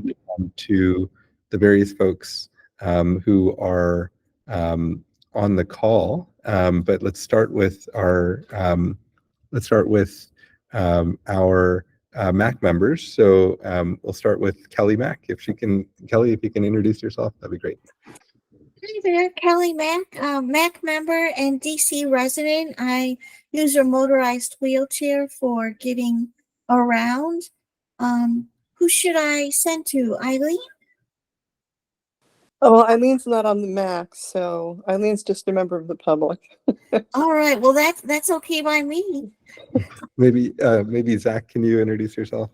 around to the various folks who are on the call, but let's start with our MAAC members. So we'll start with Kelly Mack. Kelly, if you can introduce yourself, that'd be great. Hi there, Kelly Mack, MAAC member and DC resident. I use a motorized wheelchair for getting around. Who should I send to? Eileen? Oh, well, Eileen's not on the MAAC, so Eileen's just a member of the public. All right, well that's okay by me. Maybe Zach, can you introduce yourself?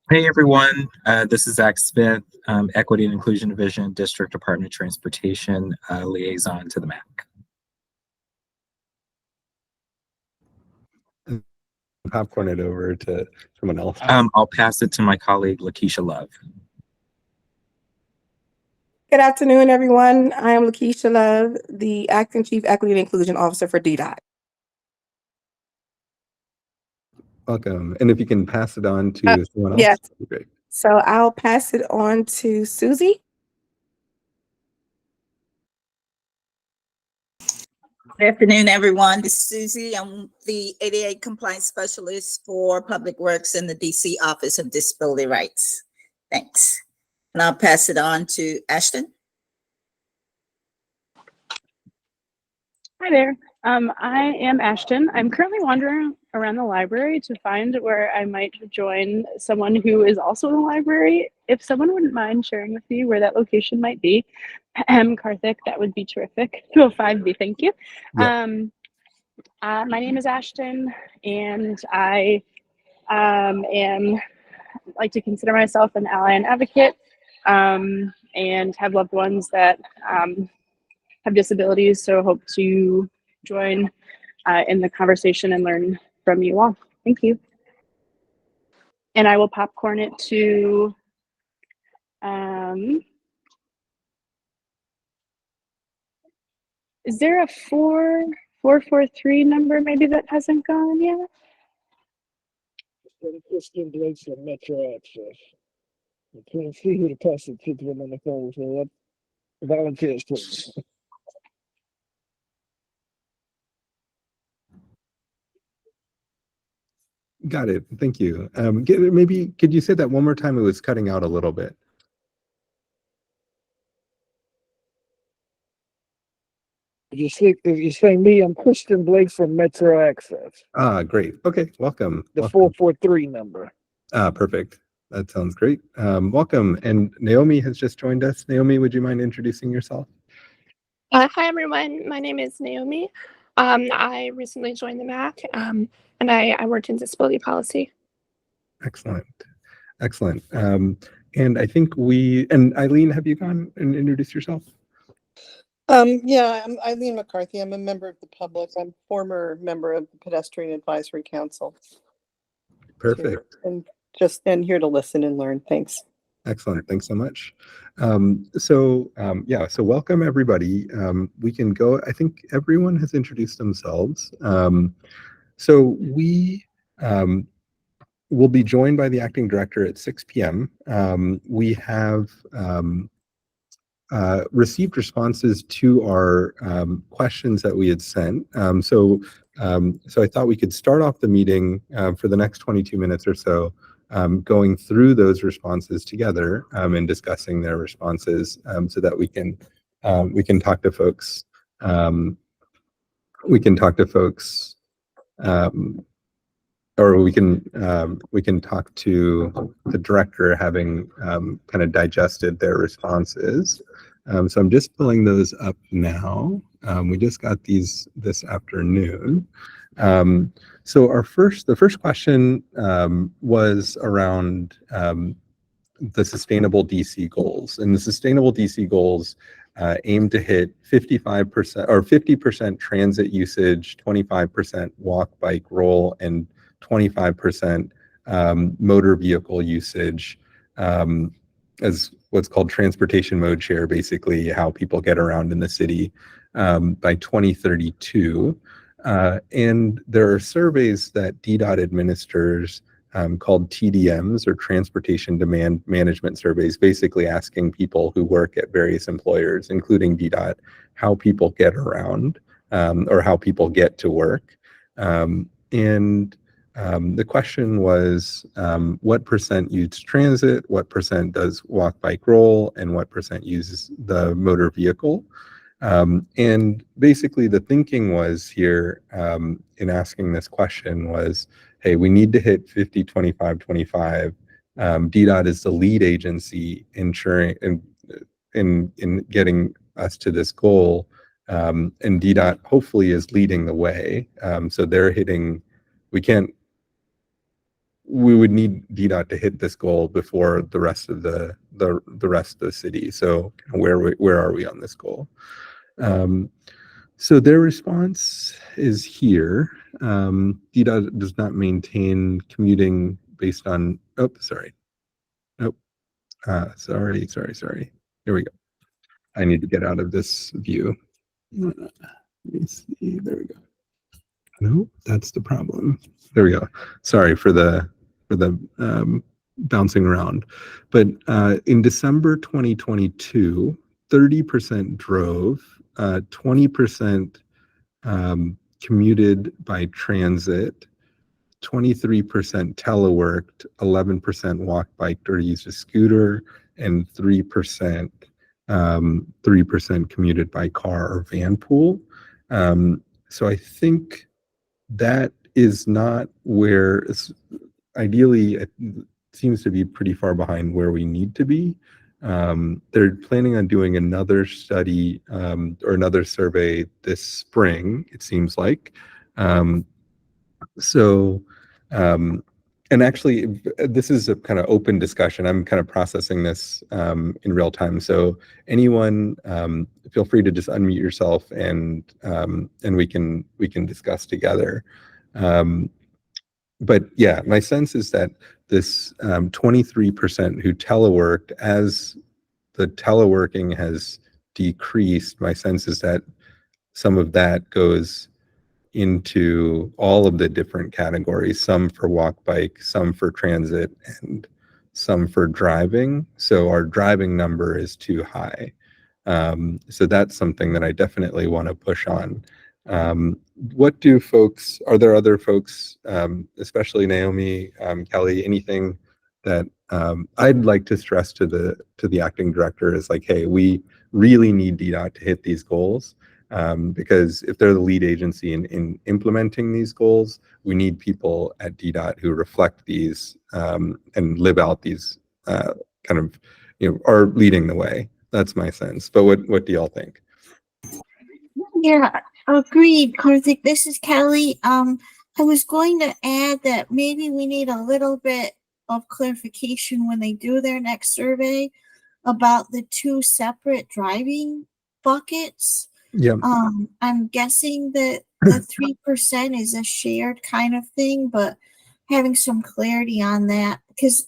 Hey everyone, this is Zach Smith, Equity and Inclusion Division, District Department of Transportation, liaison to the MAAC. Popcorn it over to someone else. I'll pass it to my colleague, Lakeisha Love. Good afternoon, everyone. I am Lakeisha Love, the Acting Chief Equity and Inclusion Officer for DDOt. Welcome. And if you can pass it on to someone else, yes. that'd be great. So I'll pass it on to Susie. Good afternoon, everyone. This is Susie. I'm the ADA Compliance Specialist for Public Works in the DC Office of Disability Rights. Thanks. And I'll pass it on to Ashton. Hi there. I am Ashton. I'm currently wandering around the library to find where I might join someone who is also in the library. If someone wouldn't mind sharing with me where that location might be, Karthik, that would be terrific. 205B, thank you. Yeah. My name is Ashton, and I like to consider myself an ally and advocate, and have loved ones that have disabilities, so hope to join in the conversation and learn from you all. Thank you. And I will popcorn it to is there a 443 number maybe that hasn't gone yet? Christian Blake from Metro Access. I can't see who to pass it to them on the phone, so volunteers, please. Got it. Thank you. Maybe could you say that one more time? It was cutting out a little bit. If you're saying me, I'm Christian Blake from Metro Access. Ah, great. Okay, welcome. The 443 number. Ah, perfect. That sounds great. Welcome. And Naomi has just joined us. Naomi, would you mind introducing yourself? Hi, everyone. My name is Naomi. I recently joined the MAAC, and I worked in disability policy. Excellent. Excellent. And I think and Eileen, have you gone and introduced yourself? Yeah, I'm Eileen McCarthy. I'm a member of the public. I'm former member of the Pedestrian Advisory Council. Perfect. And here to listen and learn. Thanks. Excellent. Thanks so much. So welcome everybody. We can go. I think everyone has introduced themselves. So we will be joined by the acting director at 6 p.m. We have received responses to our questions that we had sent. So I thought we could start off the meeting for the next 22 minutes or so, going through those responses together and discussing their responses, so that we can talk to folks. Or we can talk to the director, having kind of digested their responses. So I'm just pulling those up now. We just got these this afternoon. So the first question was around the sustainable DC goals, and the sustainable DC goals aim to hit 55% or 50% transit usage, 25% walk, bike, roll, and 25% motor vehicle usage as what's called transportation mode share, basically how people get around in the city by 2032. And there are surveys that DDOT administers called TDMs, or Transportation Demand Management Surveys, basically asking people who work at various employers, including DDOT, how people get around, or how people get to work. The question was, what percent use transit, what percent does walk, bike, roll, and what percent uses the motor vehicle? And basically the thinking was here, in asking this question was, hey, we need to hit 50, 25, 25. DDOT is the lead agency ensuring in getting us to this goal. And DDOT hopefully is leading the way. So they're hitting, we would need DDOT to hit this goal before the rest of the rest of the city. So where are we on this goal? So their response is here. DDOT does not maintain commuting based on, sorry. Here we go. I need to get out of this view. Let me see, there we go. No, that's the problem. There we go. Sorry for the bouncing around. But in December 2022, 30% drove, 20% commuted by transit, 23% teleworked, 11% walked, biked, or used a scooter, and 3% commuted by car or van pool. So I think that is not where, ideally, it seems to be pretty far behind where we need to be. They're planning on doing another study or another survey this spring, it seems like. And actually, this is a kind of open discussion. I'm kind of processing this in real time. So anyone, feel free to just unmute yourself and we can discuss together. But yeah, my sense is that this 23% who teleworked, as the teleworking has decreased, my sense is that some of that goes into all of the different categories, some for walk, bike, some for transit, and some for driving. So our driving number is too high. So that's something that I definitely want to push on. Are there other folks, especially Naomi, Kelly, anything that I'd like to stress to the acting director is like, hey, we really need DDOT to hit these goals. Because if they're the lead agency in implementing these goals, we need people at DDOT who reflect these and live out these kind of, are leading the way. That's my sense. But what do y'all think? Yeah, agreed, Karthik. This is Kelly. I was going to add that maybe we need a little bit of clarification when they do their next survey about the two separate driving buckets. Yeah. I'm guessing that the 3% is a shared kind of thing, but having some clarity on that, because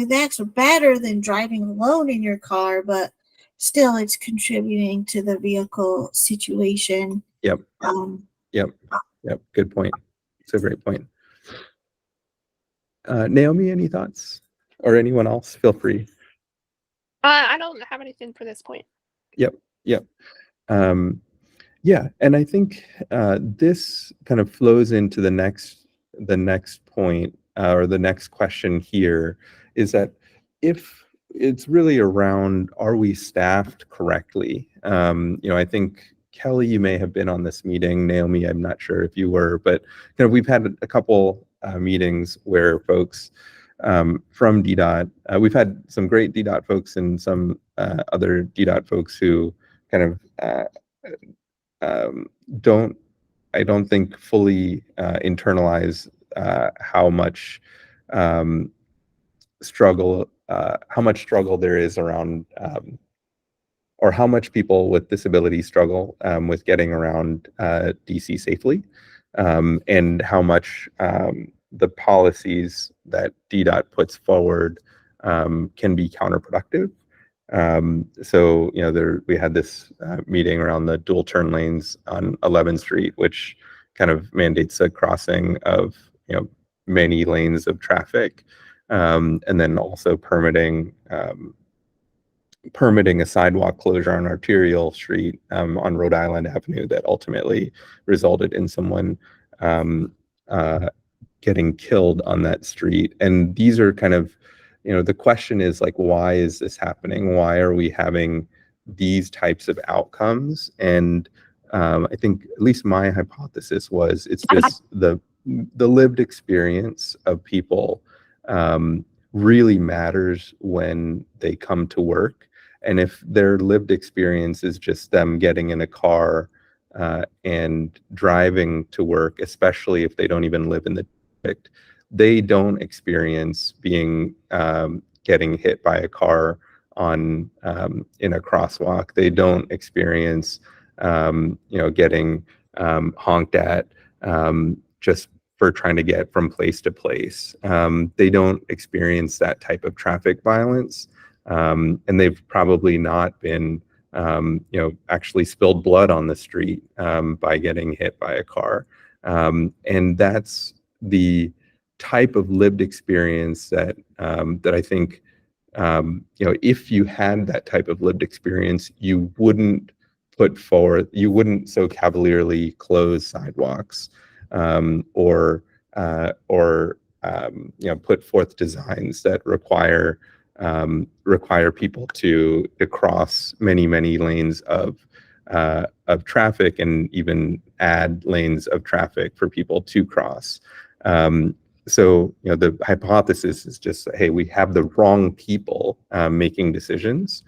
that's better than driving alone in your car, but still it's contributing to the vehicle situation. Yep. Yep. Good point. It's a great point. Naomi, any thoughts? Or anyone else? Feel free. I don't have anything for this point. Yep. Yeah, and I think this kind of flows into the next point or the next question here, is that if it's really around, are we staffed correctly? I think Kelly, you may have been on this meeting. Naomi, I'm not sure if you were, but we've had a couple meetings where folks from DDOT, we've had some great DDOT folks and some other DDOT folks who kind of I don't think fully internalize how much struggle there is around, or how much people with disabilities struggle with getting around DC safely, and how much the policies that DDOT puts forward can be counterproductive. So we had this meeting around the dual turn lanes on 11th Street, which kind of mandates a crossing of many lanes of traffic, and then also permitting a sidewalk closure on Arterial Street on Rhode Island Avenue that ultimately resulted in someone getting killed on that street. And these are kind of, the question is like, why is this happening? Why are we having these types of outcomes? And I think at least my hypothesis was it's just the lived experience of people really matters when they come to work. And if their lived experience is just them getting in a car and driving to work, especially if they don't even live in the district, they don't experience being getting hit by a car on in a crosswalk. They don't experience getting honked at just for trying to get from place to place. They don't experience that type of traffic violence. And they've probably not been, actually spilled blood on the street by getting hit by a car. And that's the type of lived experience that I think, if you had that type of lived experience, you wouldn't so cavalierly close sidewalks or put forth designs that require people to cross many lanes of traffic, and even add lanes of traffic for people to cross. So the hypothesis is just, hey, we have the wrong people making decisions,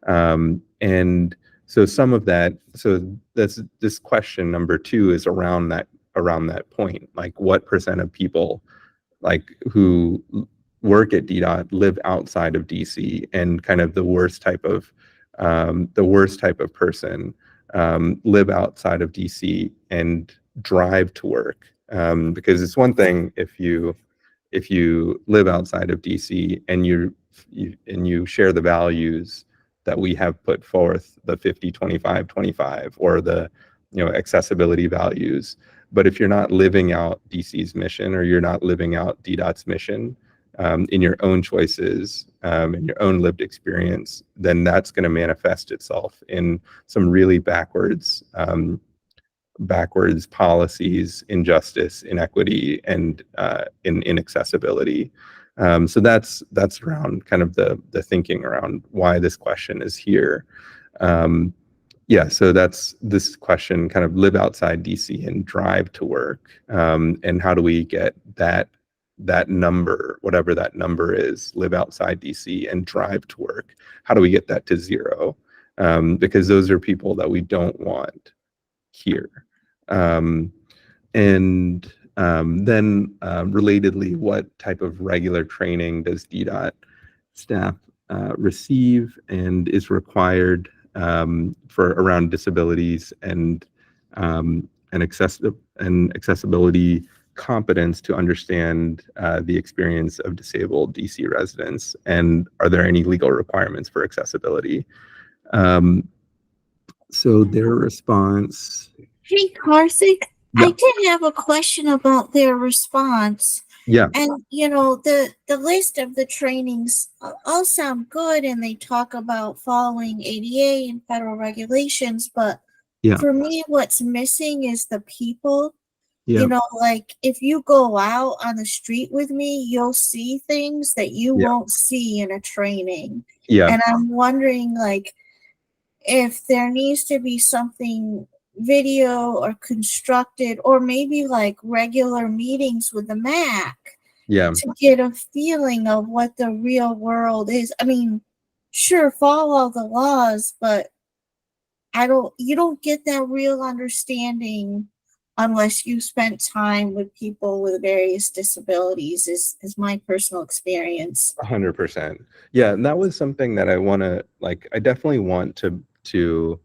and so some of that. So this question number 2 is around that point, like what % of people like who work at DDOT live outside of DC, and kind of the worst type of person live outside of DC and drive to work. Because it's one thing if you live outside of DC and you share the values that we have put forth, the 50-25-25, or the accessibility values. But if you're not living out DC's mission, or you're not living out DDOT's mission in your own choices, in your own lived experience, then that's going to manifest itself in some really backwards policies, injustice, inequity, and inaccessibility. So that's around kind of the thinking around why this question is here. So that's this question, kind of live outside DC and drive to work. And how do we get that number, whatever that number is, live outside DC and drive to work? How do we get that to 0? Because those are people that we don't want here. Then relatedly, what type of regular training does DDOT staff receive and is required for around disabilities and accessibility competence to understand the experience of disabled DC residents? And are there any legal requirements for accessibility? So their response. Hey, Karthik, Yeah. I did have a question about their response. Yeah. And, the list of the trainings all sound good, and they talk about following ADA and federal regulations. But Yeah. for me, what's missing is the people. Yeah. Like if you go out on the street with me, you'll see things that you won't see in a training. Yeah. And I'm wondering, like, if there needs to be something video or constructed, or maybe like regular meetings with the MAAC to get a feeling of what the real world is. I mean, sure, follow the laws, but you don't get that real understanding unless you spent time with people with various disabilities, is my personal experience. 100%. Yeah, and that was something that I definitely want to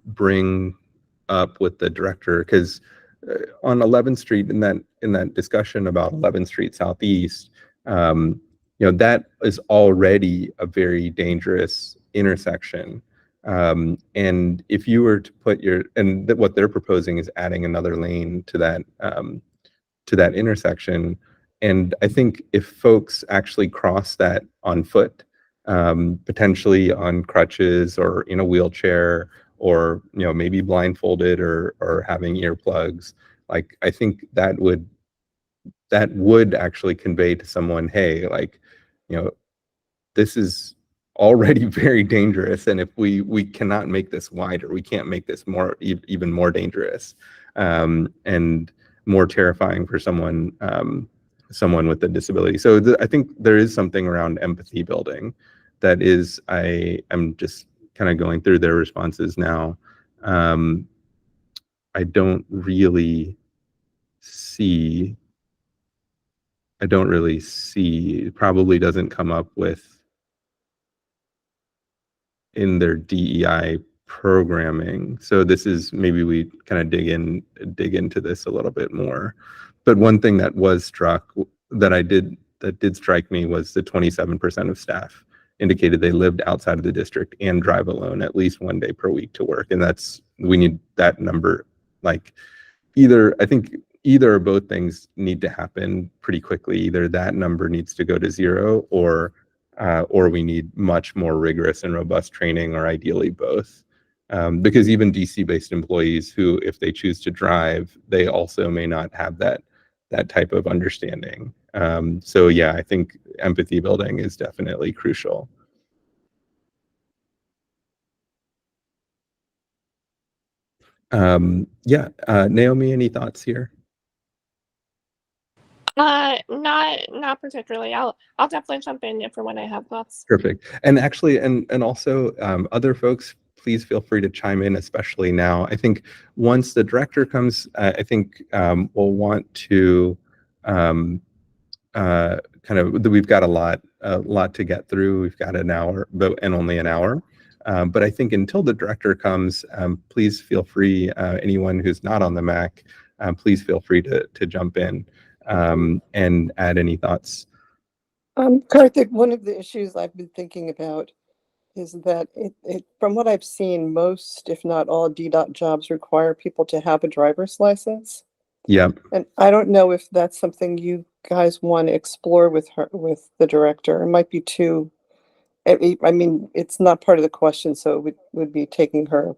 bring up with the director, because on 11th Street, in that discussion about 11th Street Southeast, that is already a very dangerous intersection. And if you were to put what they're proposing is adding another lane to that to that intersection. And I think if folks actually cross that on foot, potentially on crutches or in a wheelchair, or maybe blindfolded or having earplugs, like I think that would actually convey to someone, hey, like, this is already very dangerous, and if we cannot make this wider, we can't make this more even more dangerous, and more terrifying for someone with a disability. So I think there is something around empathy building that is, I'm just kind of going through their responses now. I don't really see, it probably doesn't come up with in their DEI programming. So this is, maybe we kind of dig into this a little bit more. But one thing that did strike me was the 27% of staff indicated they lived outside of the district and drive alone at least one day per week to work. And we need that number, like, I think either or both things need to happen pretty quickly. Either that number needs to go to zero, or we need much more rigorous and robust training, or ideally both. Because even DC-based employees who, if they choose to drive, they also may not have that type of understanding. So yeah, I think empathy building is definitely crucial. Naomi, any thoughts here? Not particularly. I'll definitely jump in for when I have thoughts. Perfect. And actually, and also other folks, please feel free to chime in, especially now. I think once the director comes, I think we'll want to we've got a lot to get through. We've got an hour, and only an hour. But I think until the director comes, please feel free, anyone who's not on the MAAC, please feel free to jump in and add any thoughts. Karthik, one of the issues I've been thinking about is that from what I've seen, most, if not all, DDOT jobs require people to have a driver's license. Yeah. And I don't know if that's something you guys want to explore with the director. It might be too, I mean, it's not part of the question, so it would be taking her,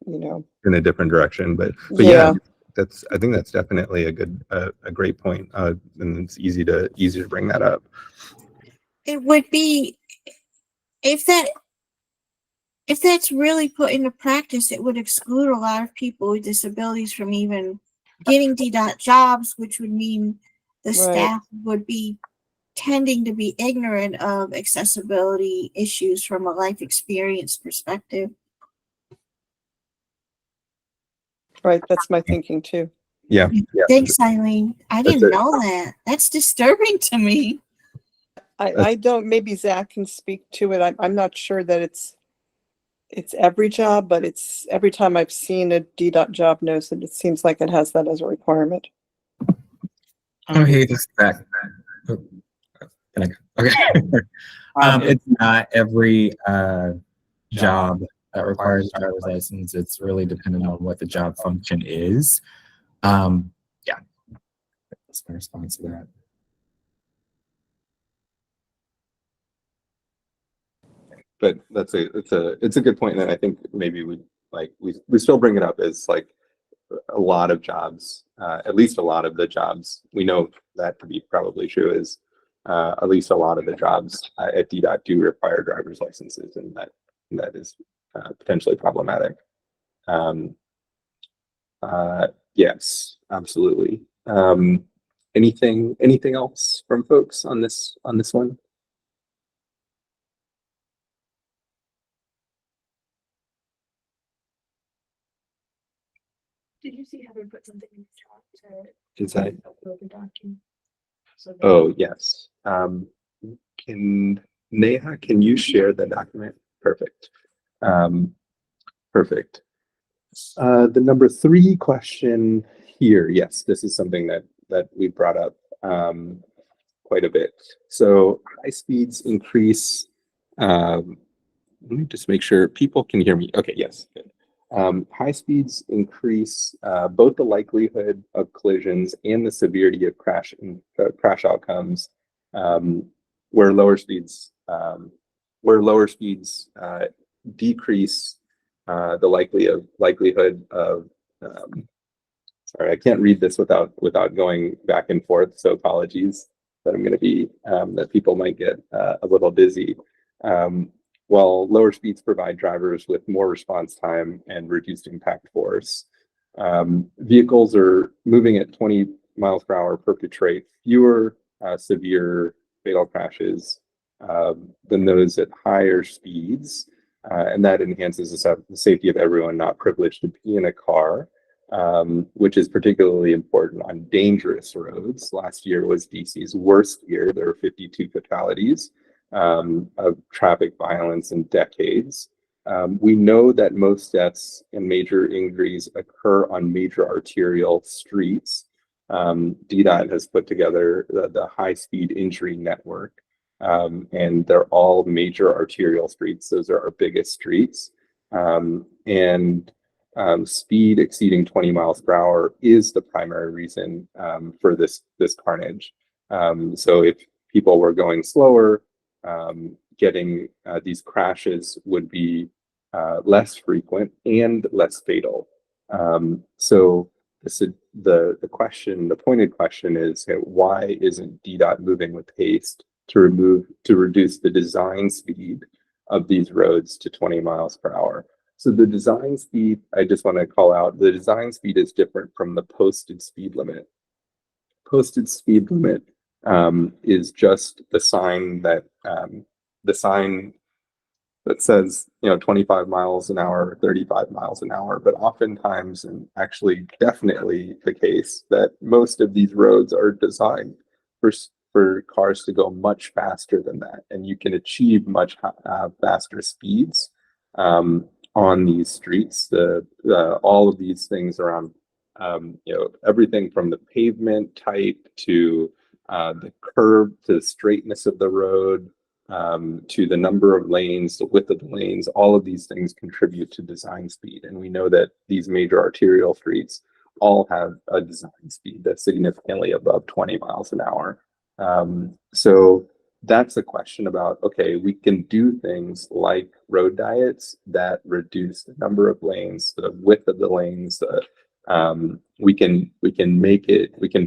in a different direction. But yeah. I think that's definitely a great point. And it's easy to bring that up. It would be, if that's really put into practice, it would exclude a lot of people with disabilities from even getting DDOT jobs, which would mean the staff would be tending to be ignorant of accessibility issues from a life experience perspective. Right, that's my thinking too. Yeah. Thanks, Eileen. I didn't know that. That's disturbing to me. I don't, maybe Zach can speak to it. I'm not sure that it's every job, but it's every time I've seen a DDOT job notice, it seems like it has that as a requirement. Oh, hey, this is Zach. Oh, can I go? Okay. It's not every job that requires a driver's license. It's really dependent on what the job function is. Yeah, that's my response to that. But it's a good point, and I think maybe we still bring it up as like a lot of jobs, at least a lot of the jobs, we know that to be probably true, is at least a lot of the jobs at DDOT do require driver's licenses, and that is potentially problematic. Yes, absolutely. Anything else from folks on this one? Did you see Heather put something in the chat Is that? upload the document? Oh, yes. Neha, can you share the document? Perfect. Perfect. The number 3 question here. Yes, this is something that we brought up quite a bit. So high speeds increase. Let me just make sure people can hear me. Okay, yes. Good. High speeds increase both the likelihood of collisions and the severity of crash outcomes, where lower speeds decrease the likelihood of sorry, I can't read this without going back and forth, so apologies that I'm going to be that people might get a little dizzy. While lower speeds provide drivers with more response time and reduced impact force, vehicles are moving at 20 miles per hour perpetrate fewer severe fatal crashes than those at higher speeds, and that enhances the safety of everyone not privileged to be in a car, which is particularly important on dangerous roads. Last year was DC's worst year. There were 52 fatalities of traffic violence in decades. We know that most deaths and major injuries occur on major arterial streets. DDOT has put together the high-speed injury network, and they're all major arterial streets. Those are our biggest streets. Speed exceeding 20 miles per hour is the primary reason for this carnage. So if people were going slower, getting these crashes would be less frequent and less fatal. So the pointed question is, why isn't DDOT moving with haste to reduce the design speed of these roads to 20 miles per hour? So the design speed, I just want to call out, the design speed is different from the posted speed limit. Posted speed limit is just the sign that says 25 miles an hour, 35 miles an hour. But oftentimes, and actually definitely the case, that most of these roads are designed for cars to go much faster than that, and you can achieve much faster speeds on these streets. All of these things around everything from the pavement type to the curve to the straightness of the road, to the number of lanes, the width of the lanes, all of these things contribute to design speed. And we know that these major arterial streets all have a design speed that's significantly above 20 miles an hour. So that's a question about, okay, we can do things like road diets that reduce the number of lanes, the width of the lanes, we can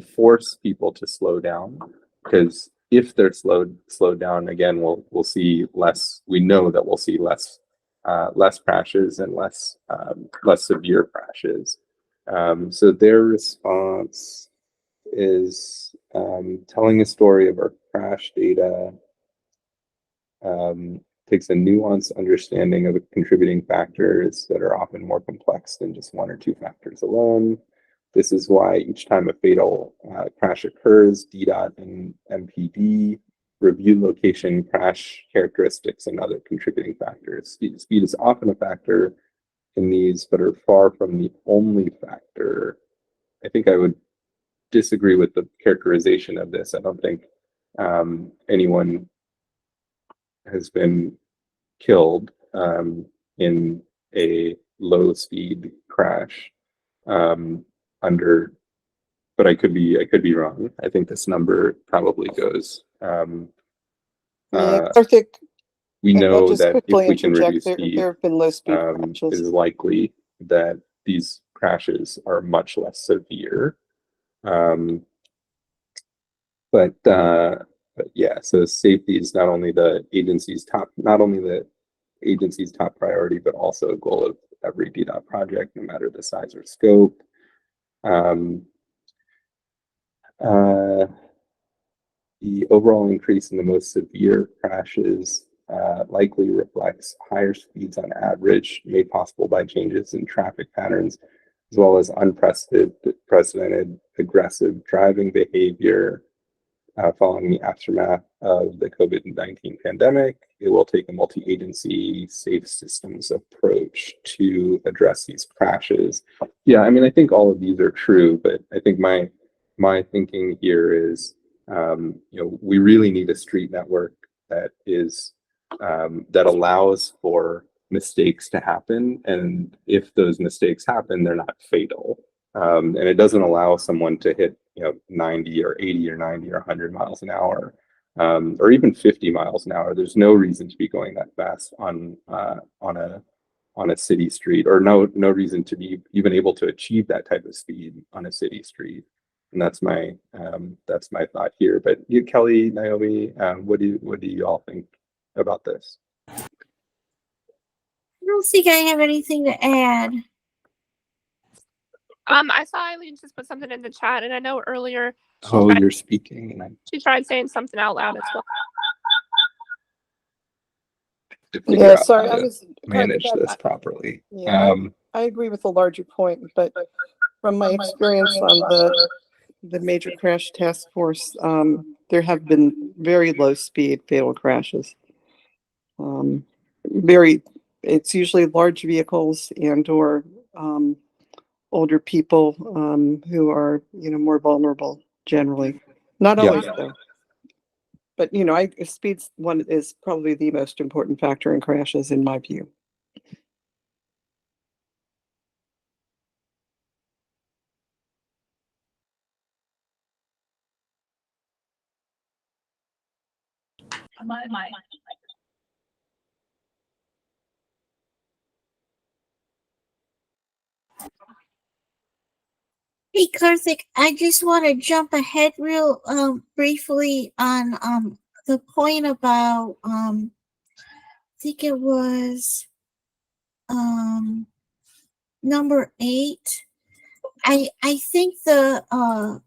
force people to slow down, because if they're slowed down, again, we'll see less. We know that we'll see less crashes and less severe crashes. So their response is telling a story of our crash data, takes a nuanced understanding of the contributing factors that are often more complex than just one or two factors alone. This is why each time a fatal crash occurs, DDOT and MPD review location, crash characteristics, and other contributing factors. Speed is often a factor in these, but are far from the only factor. I think I would disagree with the characterization of this. I don't think anyone has been killed in a low speed crash but I could be wrong. I think this number probably goes. Karthik, we I'll know just that if quickly we can interject. reduce speed, There have been low speed it crashes. is likely that these crashes are much less severe. But yeah, so safety is not only the agency's top priority, but also a goal of every DDOT project, no matter the size or scope. The overall increase in the most severe crashes likely reflects higher speeds on average, made possible by changes in traffic patterns, as well as unprecedented aggressive driving behavior following the aftermath of the COVID-19 pandemic. It will take a multi-agency safe systems approach to address these crashes. Yeah, I mean, I think all of these are true, but I think my thinking here is, we really need a street network that is that allows for mistakes to happen, and if those mistakes happen, they're not fatal. And it doesn't allow someone to hit 90 or 80 or 90 or 100 miles an hour, or even 50 miles an hour. There's no reason to be going that fast on a city street, or no reason to be even able to achieve that type of speed on a city street. And that's my thought here. But you, Kelly, Naomi, what do you all think about this? I don't think I have anything to add. I saw Eileen just put something in the chat, and I know earlier Oh, you're speaking, and she tried saying something out loud as well. to figure out Sorry, how I to was manage this properly. Yeah, I agree with the larger point, but from my experience on the major crash task force, there have been very low speed fatal crashes. It's usually large vehicles and or older people who are more vulnerable generally. Not always though. But speed's one is probably the most important factor in crashes in my view. Hey Karthik, I just want to jump ahead real briefly on the point about I think it was number 8. I think the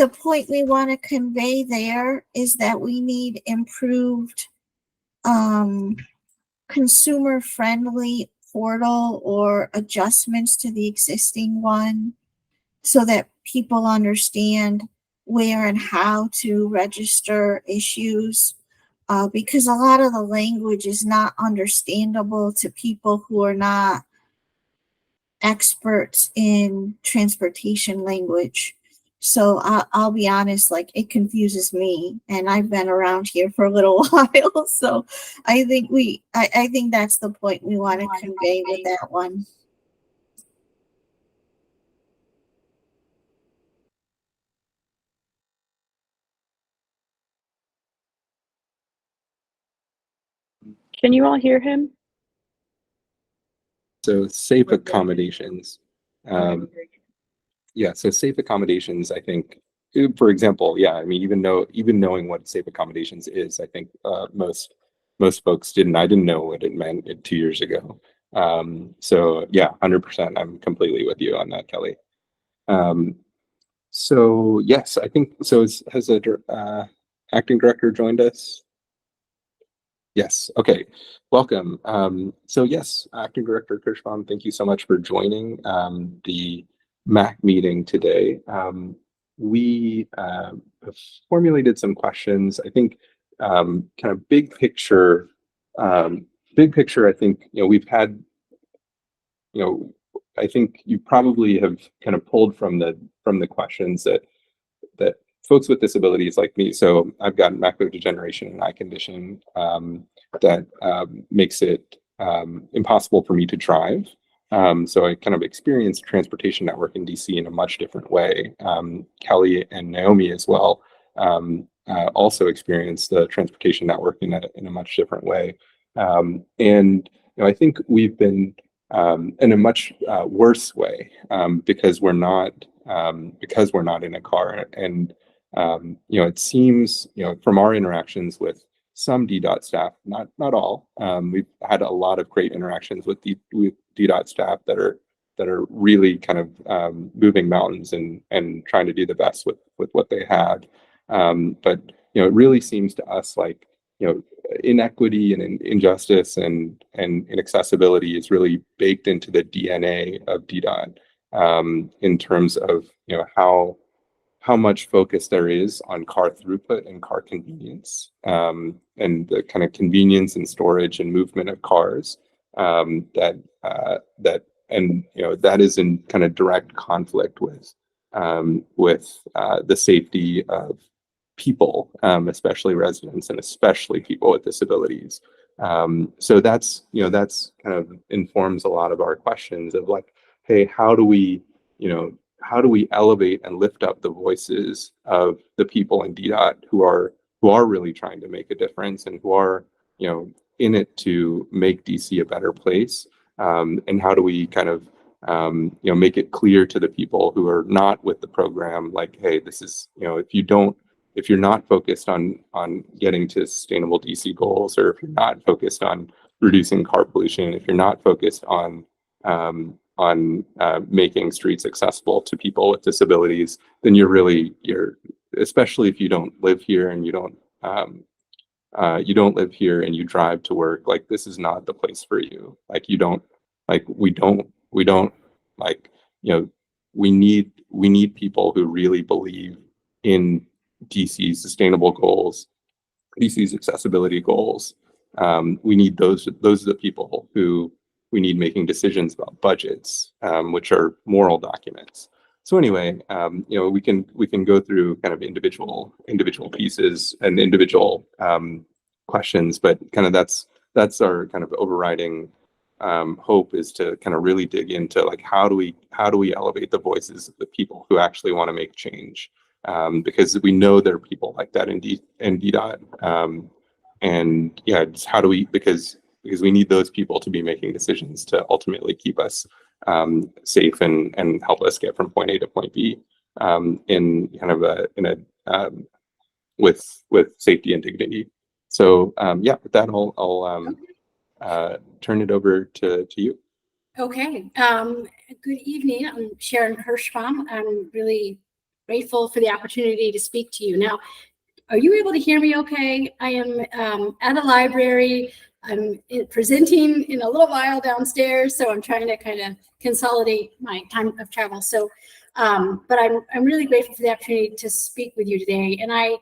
point we want to convey there is that we need improved consumer friendly portal or adjustments to the existing one so that people understand where and how to register issues, because a lot of the language is not understandable to people who are not experts in transportation language. So I'll be honest, like it confuses me, and I've been around here for a little while. So I think I think that's the point we want to convey with that one. Can you all hear him? So safe accommodations. Yeah, so safe accommodations, I think, for example, yeah, I mean, even knowing what safe accommodations is, I think most folks didn't. I didn't know what it meant 2 years ago. So yeah, 100%. I'm completely with you on that, Kelly. So yes, I think so. Has a acting director joined us? Yes. Okay. Welcome. So yes, Acting Director Kershbaum, thank you so much for joining the MAAC meeting today. We have formulated some questions. I think kind of big picture. I think we've had. I think you probably have kind of pulled from the questions that folks with disabilities like me. So I've got macular degeneration and eye condition that makes it impossible for me to drive. So I kind of experienced transportation network in DC in a much different way. Kelly and Naomi as well also experienced the transportation network in a much different way. And I think we've been in a much worse way because we're not in a car. And it seems from our interactions with some DDOT staff, not all. We've had a lot of great interactions with DDOT staff that are really kind of moving mountains and trying to do the best with what they had. But it really seems to us like inequity and injustice and inaccessibility is really baked into the DNA of DDOT in terms of how much focus there is on car throughput and car convenience, and the kind of convenience and storage and movement of cars that is in kind of direct conflict with the safety of people, especially residents and especially people with disabilities. So that's, that's kind of informs a lot of our questions of like, hey, how do we elevate and lift up the voices of the people in DDOT who are really trying to make a difference and who are, in it to make DC a better place? And how do we kind of, make it clear to the people who are not with the program, like, hey, this is, if you're not focused on getting to sustainable DC goals, or if you're not focused on reducing car pollution, if you're not focused on making streets accessible to people with disabilities, then you're especially if you don't live here and you don't live here and you drive to work, like this is not the place for you. Like we don't like, we need people who really believe in DC's sustainable goals, DC's accessibility goals. We need those are the people who we need making decisions about budgets, which are moral documents. So anyway, we can go through kind of individual pieces and individual questions, but kind of that's our kind of overriding hope, is to kind of really dig into like how do we elevate the voices of the people who actually want to make change, because we know there are people like that in DDOT, and yeah, just how do we, because we need those people to be making decisions to ultimately keep us safe and help us get from point A to point B in kind of with safety and dignity. So yeah, with that, I'll turn it over to you. Okay. Good evening. I'm Sharon Kershbaum. I'm really grateful for the opportunity to speak to you. Now, are you able to hear me okay? I am at a library. I'm presenting in a little while downstairs, so I'm trying to kind of consolidate my time of travel. So, but I'm really grateful for the opportunity to speak with you today. And I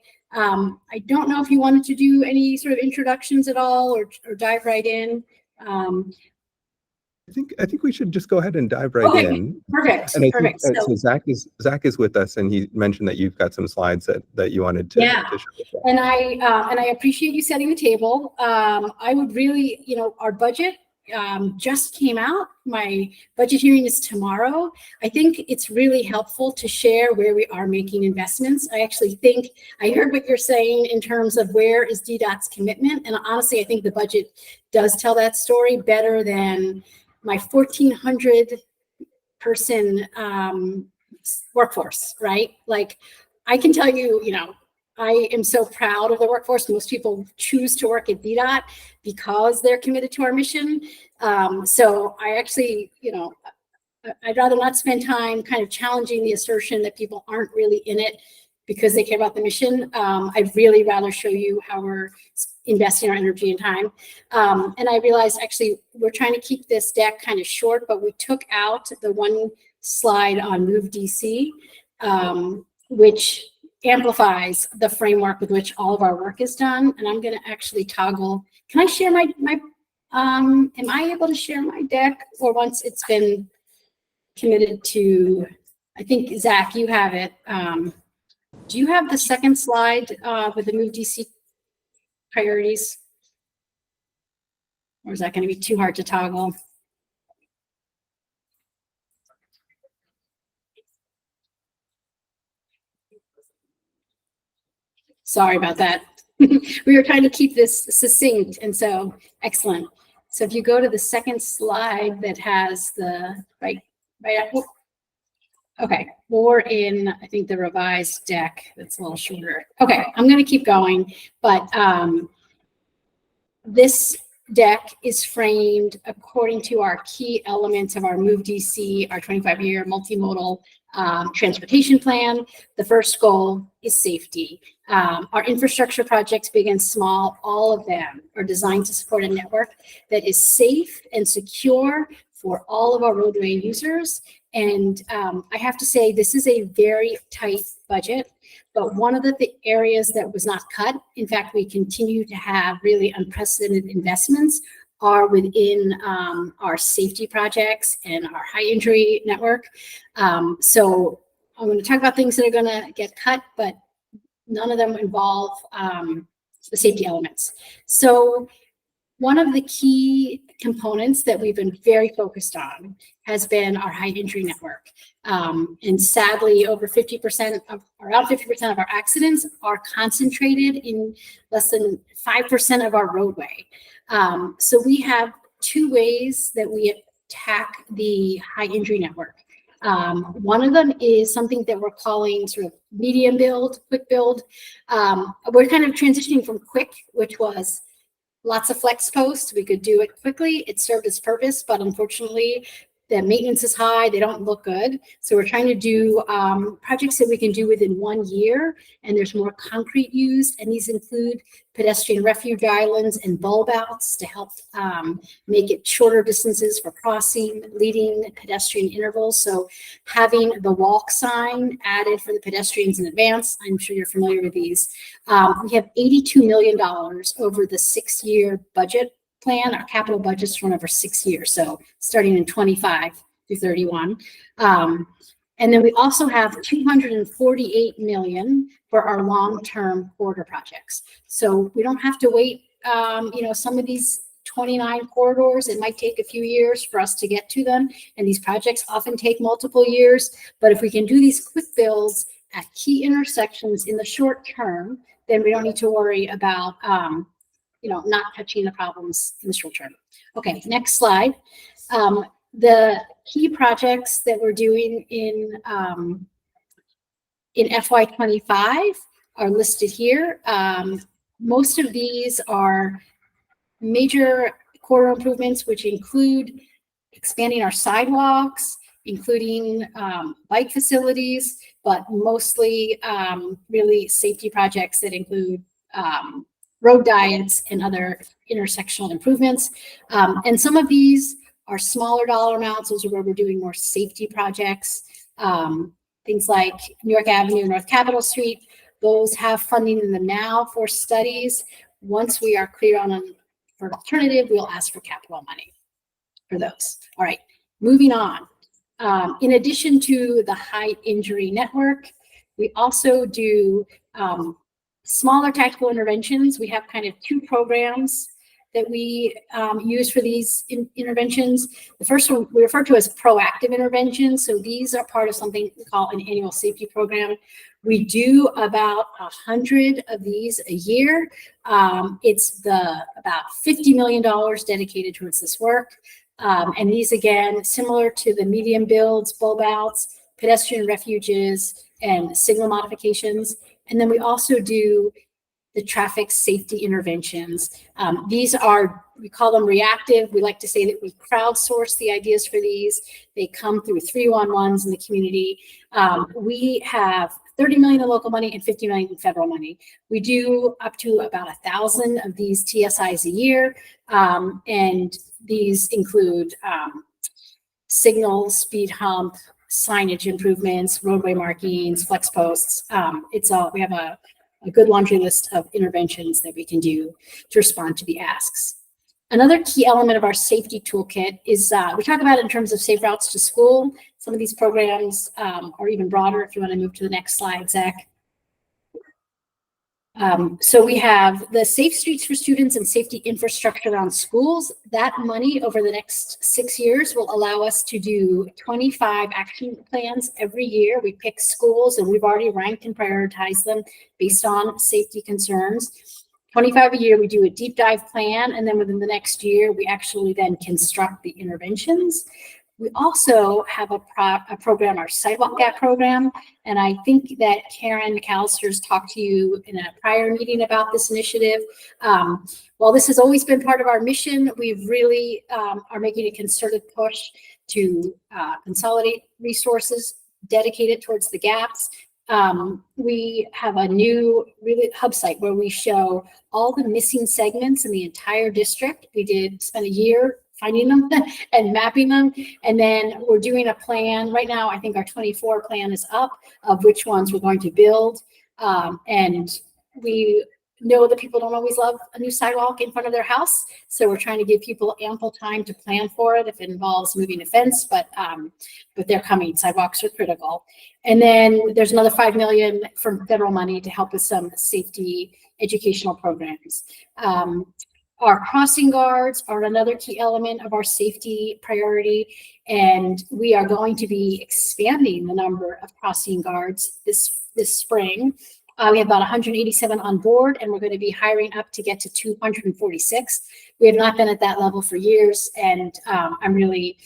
don't know if you wanted to do any sort of introductions at all, or dive right in. I think we should just go ahead and dive right in. Perfect. And I Perfect. think, so Zach is with us, and he mentioned that you've got some slides that you wanted to share with us. And I appreciate you setting the table. I would really, our budget just came out. My budget hearing is tomorrow. I think it's really helpful to share where we are making investments. I actually think I heard what you're saying in terms of where is DDOT's commitment. And honestly, I think the budget does tell that story better than my 1,400 person workforce, right? Like, I can tell you, I am so proud of the workforce. Most people choose to work at DDOT because they're committed to our mission. So I actually, I'd rather not spend time kind of challenging the assertion that people aren't really in it because they care about the mission. I'd really rather show you how we're investing our energy and time. And I realized actually we're trying to keep this deck kind of short, but we took out the one slide on MAACDC, which amplifies the framework with which all of our work is done. And I'm going to actually toggle. Can I share my am I able to share my deck, or once it's been committed to, I think Zach, you have it. Do you have the second slide with the MAACDC priorities? Or is that going to be too hard to toggle? Sorry about that. We were trying to keep this succinct, and so excellent. So if you go to the second slide that has the right up. Okay, we're in, I think, the revised deck that's a little shorter. Okay, I'm going to keep going, but this deck is framed according to our key elements of our MAACDC, our 25-year multimodal transportation plan. The first goal is safety. Our infrastructure projects, big and small, all of them are designed to support a network that is safe and secure for all of our roadway users. And I have to say, this is a very tight budget, but one of the areas that was not cut, in fact, we continue to have really unprecedented investments, are within our safety projects and our high injury network. So I'm going to talk about things that are going to get cut, but none of them involve the safety elements. So One of the key components that we've been very focused on has been our high injury network. And sadly, around 50% of our accidents are concentrated in less than 5% of our roadway. So we have two ways that we attack the high injury network. One of them is something that we're calling sort of medium build, quick build. We're kind of transitioning from quick, which was lots of flex posts. We could do it quickly. It served its purpose, but unfortunately, the maintenance is high. They don't look good. So we're trying to do projects that we can do within 1 year, and there's more concrete used. And these include pedestrian refuge islands and bulb outs to help make it shorter distances for crossing, leading pedestrian intervals. So having the walk sign added for the pedestrians in advance, I'm sure you're familiar with these. We have $82 million over the 6-year budget plan. Our capital budget's run over 6 years, so starting in 25 through 31. And then we also have 248 million for our long-term corridor projects. So we don't have to wait, some of these 29 corridors, it might take a few years for us to get to them. And these projects often take multiple years. But if we can do these quick builds at key intersections in the short term, then we don't need to worry about not touching the problems in the short term. Okay, next slide. The key projects that we're doing in FY25 are listed here. Most of these are major corridor improvements, which include expanding our sidewalks, including bike facilities, but mostly really safety projects that include road diets and other intersectional improvements. And some of these are smaller dollar amounts. Those are where we're doing more safety projects. Things like New York Avenue, North Capitol Street, those have funding in them now for studies. Once we are clear on an alternative, we'll ask for capital money for those. All right, moving on. In addition to the high injury network, we also do smaller tactical interventions. We have kind of two programs that we use for these interventions. The first one we refer to as proactive interventions. So these are part of something we call an annual safety program. We do about 100 of these a year. It's about $50 million dedicated towards this work. And these, again, similar to the medium builds, bulb outs, pedestrian refuges, and signal modifications. And then we also do the traffic safety interventions. These are, we call them reactive. We like to say that we crowdsource the ideas for these. They come through 311s in the community. We have 30 million in local money and 50 million in federal money. We do up to about 1,000 of these TSIs a year. And these include signals, speed hump, signage improvements, roadway markings, flex posts. We have a good laundry list of interventions that we can do to respond to the asks. Another key element of our safety toolkit is we talk about it in terms of safe routes to school. Some of these programs are even broader. If you want to move to the next slide, Zach. So we have the Safe Streets for Students and Safety Infrastructure around schools. That money over the next 6 years will allow us to do 25 action plans every year. We pick schools and we've already ranked and prioritized them based on safety concerns. 25 a year, we do a deep dive plan, and then within the next year, we actually then construct the interventions. We also have a program, our Sidewalk Gap program, and I think that Karen McAllister's talked to you in a prior meeting about this initiative. While this has always been part of our mission, we really are making a concerted push to consolidate resources dedicated towards the gaps. We have a new really hub site where we show all the missing segments in the entire district. We spent a year finding them and mapping them. And then we're doing a plan. Right now, I think our 24 plan is up of which ones we're going to build. And we know that people don't always love a new sidewalk in front of their house. So we're trying to give people ample time to plan for it if it involves moving a fence, but they're coming. Sidewalks are critical. And then there's another $5 million from federal money to help with some safety educational programs. Our crossing guards are another key element of our safety priority, and we are going to be expanding the number of crossing guards this spring. We have about 187 on board, and we're going to be hiring up to get to 246. We have not been at that level for years, and I'm really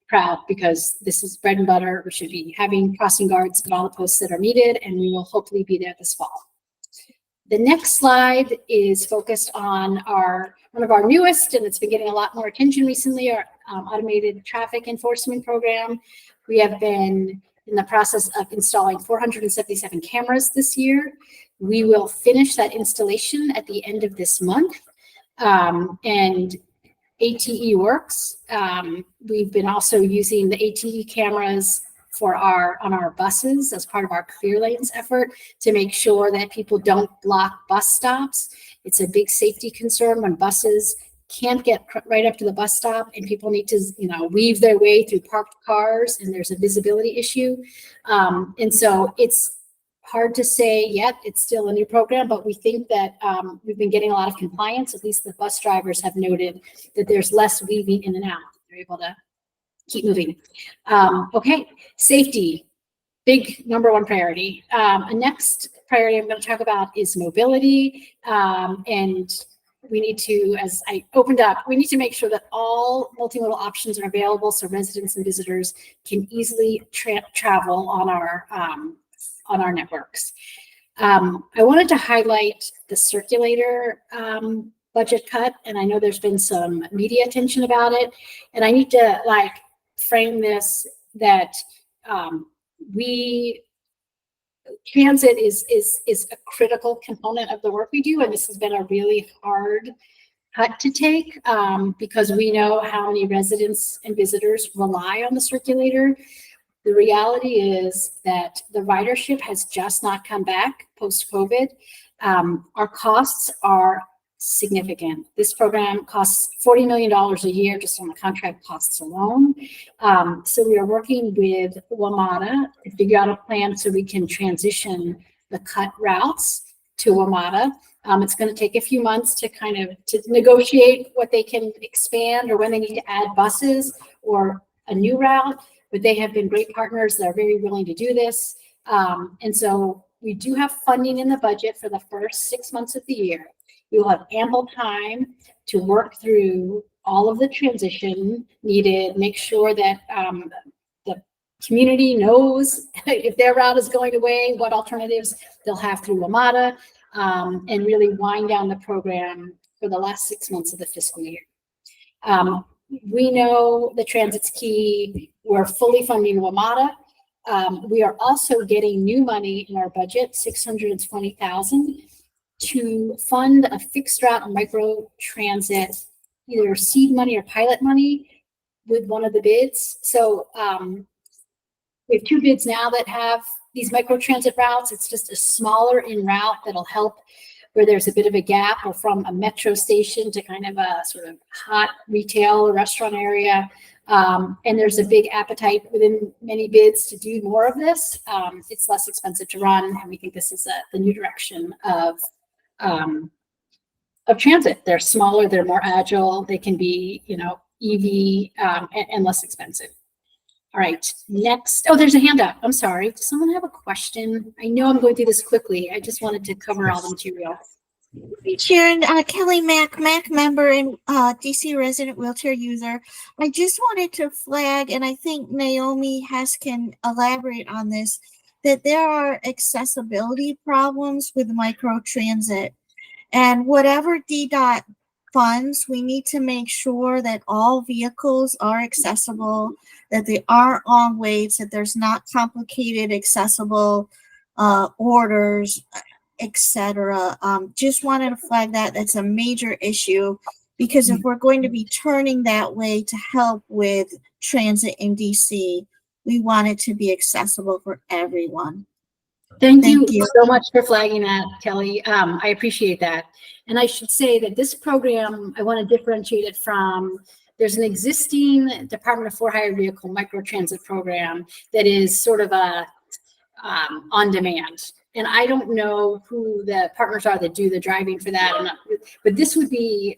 proud because this is bread and butter. We should be having crossing guards at all the posts that are needed, and we will hopefully be there this fall. The next slide is focused on one of our newest, and it's been getting a lot more attention recently, our automated traffic enforcement program. We have been in the process of installing 477 cameras this year. We will finish that installation at the end of this month. And ATE works. We've been also using the ATE cameras on our buses as part of our clear lanes effort to make sure that people don't block bus stops. It's a big safety concern when buses can't get right up to the bus stop and people need to, weave their way through parked cars, and there's a visibility issue. And so it's hard to say yet. It's still a new program, but we think that we've been getting a lot of compliance. At least the bus drivers have noted that there's less weaving in and out. They're able to keep moving. Okay, safety, big number one priority. A next priority I'm going to talk about is mobility. And we need to, as I opened up, we need to make sure that all multimodal options are available so residents and visitors can easily travel on our networks. I wanted to highlight the circulator budget cut, and I know there's been some media attention about it, and I need to frame this that transit is a critical component of the work we do, and this has been a really hard cut to take because we know how many residents and visitors rely on the circulator. The reality is that the ridership has just not come back post-COVID. Our costs are significant. This program costs $40 million a year just on the contract costs alone. So we are working with WMATA to figure out a plan so we can transition the cut routes to WMATA. It's going to take a few months to to negotiate what they can expand or when they need to add buses or a new route, but they have been great partners. They're very willing to do this. And so we do have funding in the budget for the first 6 months of the year. We will have ample time to work through all of the transition needed, make sure that the community knows if their route is going away, what alternatives they'll have through WMATA, and really wind down the program for the last 6 months of the fiscal year. We know the transit's key. We're fully funding WMATA. We are also getting new money in our budget, $620,000. to fund a fixed route micro transit, either seed money or pilot money with one of the bids. So we have 2 bids now that have these micro transit routes. It's just a smaller in route that'll help where there's a bit of a gap, or from a metro station to kind of a sort of hot retail or restaurant area. And there's a big appetite within many bids to do more of this. It's less expensive to run, and we think this is the new direction of transit. They're smaller, they're more agile, they can be, EV and less expensive. All right, next. Oh, there's a hand up. I'm sorry. Does someone have a question? I know I'm going through this quickly. I just wanted to cover all the material. Sharon, Kelly MAAC member and DC resident wheelchair user. I just wanted to flag, and I think Naomi can elaborate on this, that there are accessibility problems with micro transit, and whatever DDOt funds, we need to make sure that all vehicles are accessible, that they are on waits, that there's not complicated accessible orders, etc. Just wanted to flag that. That's a major issue, because if we're going to be turning that way to help with transit in DC, we want it to be accessible for everyone. Thank you so much for flagging that, Kelly. I appreciate that. And I should say that this program, I want to differentiate it from, there's an existing Department of For-Hire Vehicle microtransit program that is sort of a on demand. And I don't know who the partners are that do the driving for that, but this would be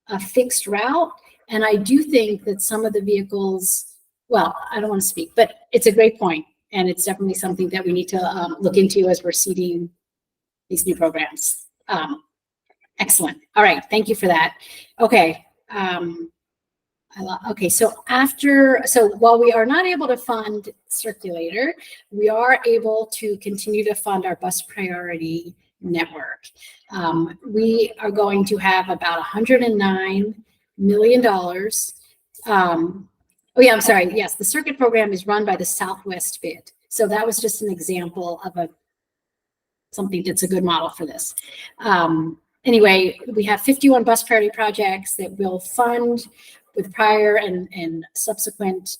a fixed route. And I do think that some of the vehicles, well, I don't want to speak, but it's a great point. And it's definitely something that we need to look into as we're seeding these new programs. Excellent. All right. Thank you for that. Okay. Okay. So while we are not able to fund Circulator, we are able to continue to fund our bus priority network. We are going to have about $109 million. Oh yeah, I'm sorry. Yes, the circuit program is run by the Southwest bid. So that was just an example of something that's a good model for this. Anyway, we have 51 bus priority projects that we'll fund with prior and subsequent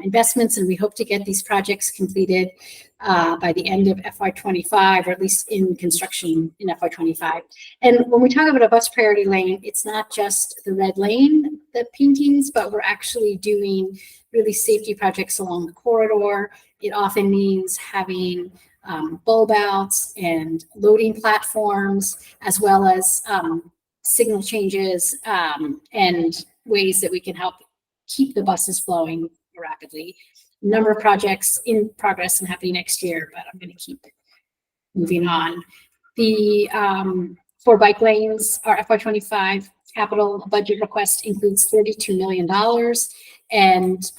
investments, and we hope to get these projects completed by the end of FY25, or at least in construction in FY25. And when we talk about a bus priority lane, it's not just the red lane that paintings, but we're actually doing really safety projects along the corridor. It often means having bulb outs and loading platforms, as well as signal changes and ways that we can help keep the buses flowing rapidly. Number of projects in progress and happening next year, but I'm going to keep moving on. The for bike lanes, our FY25 capital budget request includes $32 million, and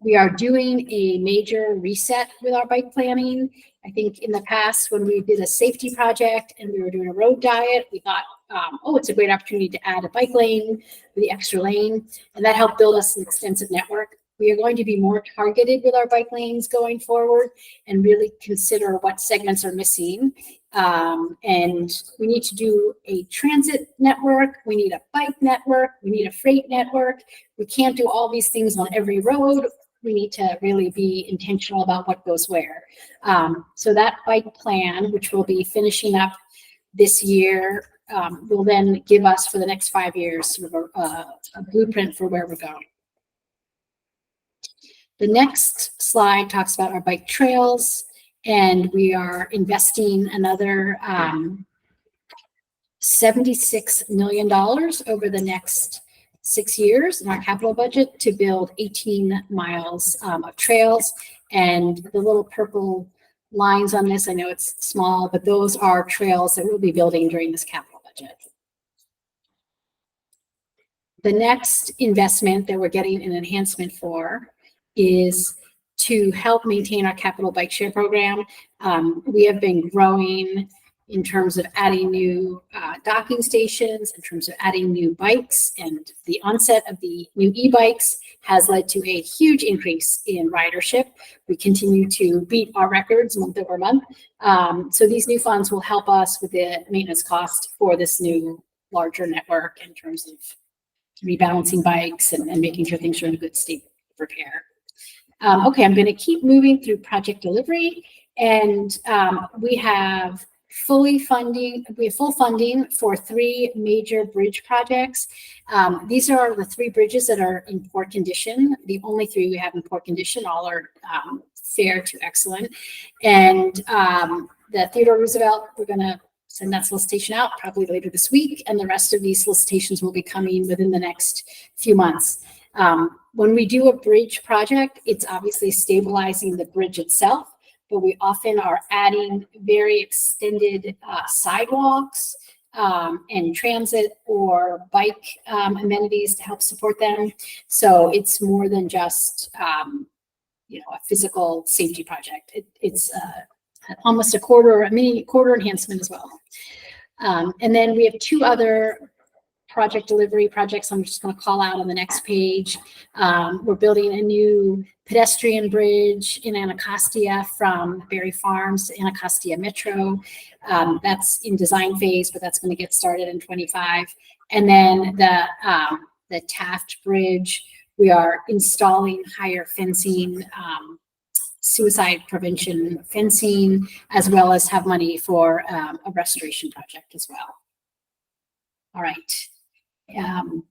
we are doing a major reset with our bike planning. I think in the past, when we did a safety project and we were doing a road diet, we thought, oh, it's a great opportunity to add a bike lane with the extra lane, and that helped build us an extensive network. We are going to be more targeted with our bike lanes going forward and really consider what segments are missing. And we need to do a transit network. We need a bike network. We need a freight network. We can't do all these things on every road. We need to really be intentional about what goes where. So that bike plan, which we'll be finishing up this year, will then give us for the next 5 years sort of a blueprint for where we're going. The next slide talks about our bike trails, and we are investing another $76 million over the next 6 years in our capital budget to build 18 miles of trails. And the little purple lines on this, I know it's small, but those are trails that we'll be building during this capital budget. The next investment that we're getting an enhancement for is to help maintain our capital bike share program. We have been growing in terms of adding new docking stations, in terms of adding new bikes, and the onset of the new e-bikes has led to a huge increase in ridership. We continue to beat our records month over month. So these new funds will help us with the maintenance cost for this new larger network in terms of rebalancing bikes and making sure things are in a good state of repair. Okay, I'm going to keep moving through project delivery, and we have full funding for 3 major bridge projects. These are the 3 bridges that are in poor condition. The only 3 we have in poor condition, all are fair to excellent. And the Theodore Roosevelt, we're going to send that solicitation out probably later this week, and the rest of these solicitations will be coming within the next few months. When we do a bridge project, it's obviously stabilizing the bridge itself, but we often are adding very extended sidewalks and transit or bike amenities to help support them. So it's more than just a physical safety project. It's almost a mini quarter enhancement as well. And then we have 2 other project delivery projects I'm just going to call out on the next page. We're building a new pedestrian bridge in Anacostia from Berry Farms to Anacostia Metro. That's in design phase, but that's going to get started in 25. And then the Taft Bridge, we are installing higher fencing, suicide prevention fencing, as well as have money for a restoration project as well. All right.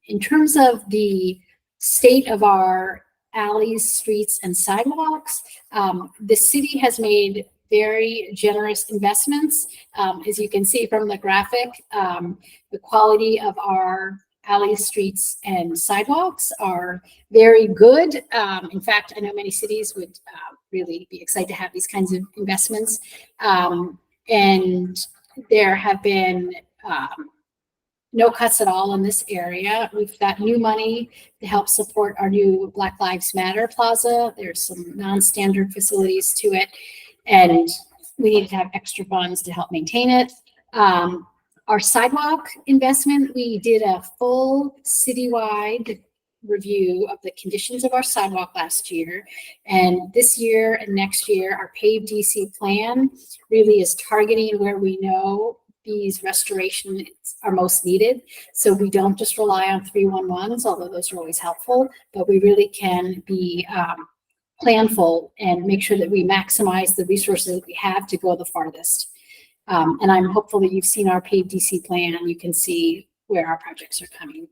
In terms of the state of our alleys, streets, and sidewalks, the city has made very generous investments. As you can see from the graphic, the quality of our alleys, streets, and sidewalks are very good. In fact, I know many cities would really be excited to have these kinds of investments. And there have been no cuts at all in this area. We've got new money to help support our new Black Lives Matter Plaza. There's some non-standard facilities to it, and we need to have extra funds to help maintain it. Our sidewalk investment, we did a full citywide review of the conditions of our sidewalk last year. And this year and next year, our paved DC plan really is targeting where we know these restorations are most needed. So we don't just rely on 311s, although those are always helpful, but we really can be planful and make sure that we maximize the resources that we have to go the farthest. And I'm hopeful that you've seen our paved DC plan and you can see where our projects are coming.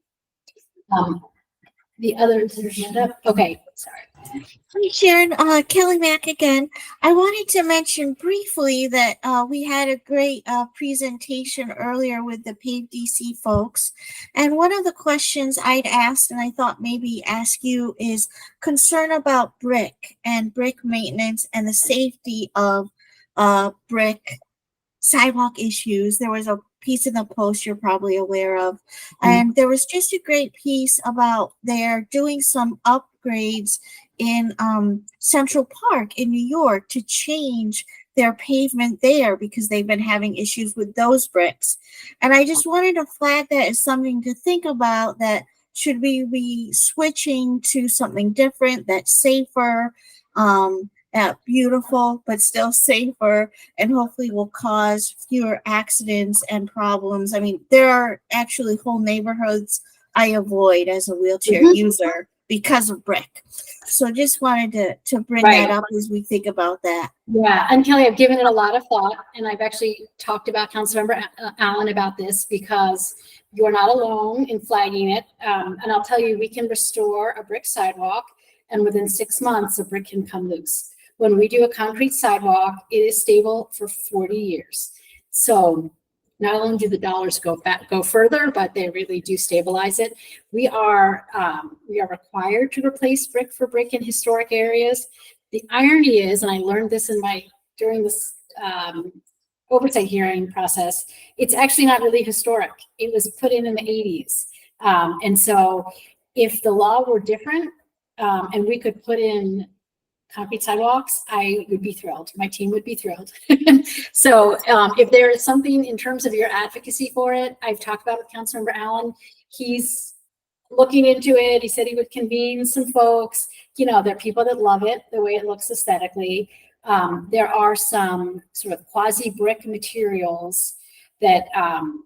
The others are hand up. Okay, sorry. Hi, Sharon. Kelly Mack again. I wanted to mention briefly that we had a great presentation earlier with the paved DC folks. And one of the questions I'd asked, and I thought maybe ask you, is concern about brick and brick maintenance and the safety of brick sidewalk issues. There was a piece in the Post you're probably aware of, and there was just a great piece about they're doing some upgrades in Central Park in New York to change their pavement there because they've been having issues with those bricks. And I just wanted to flag that as something to think about, that should we be switching to something different that's safer, beautiful, but still safer, and hopefully will cause fewer accidents and problems. I mean, there are actually whole neighborhoods I avoid as a wheelchair user because of brick. So just wanted to bring that up as we think about that. Yeah, and Kelly, I've given it a lot of thought, and I've actually talked about Councilmember Allen about this because you're not alone in flagging it. And I'll tell you, we can restore a brick sidewalk, and within 6 months, a brick can come loose. When we do a concrete sidewalk, it is stable for 40 years. So not only do the dollars go further, but they really do stabilize it. We are required to replace brick for brick in historic areas. The irony is, and I learned this during this oversight hearing process, it's actually not really historic. It was put in the 80s. And so if the law were different and we could put in concrete sidewalks, I would be thrilled. My team would be thrilled. So if there is something in terms of your advocacy for it, I've talked about it with Councilmember Allen. He's looking into it. He said he would convene some folks. You know, there are people that love it, the way it looks aesthetically. There are some sort of quasi-brick materials that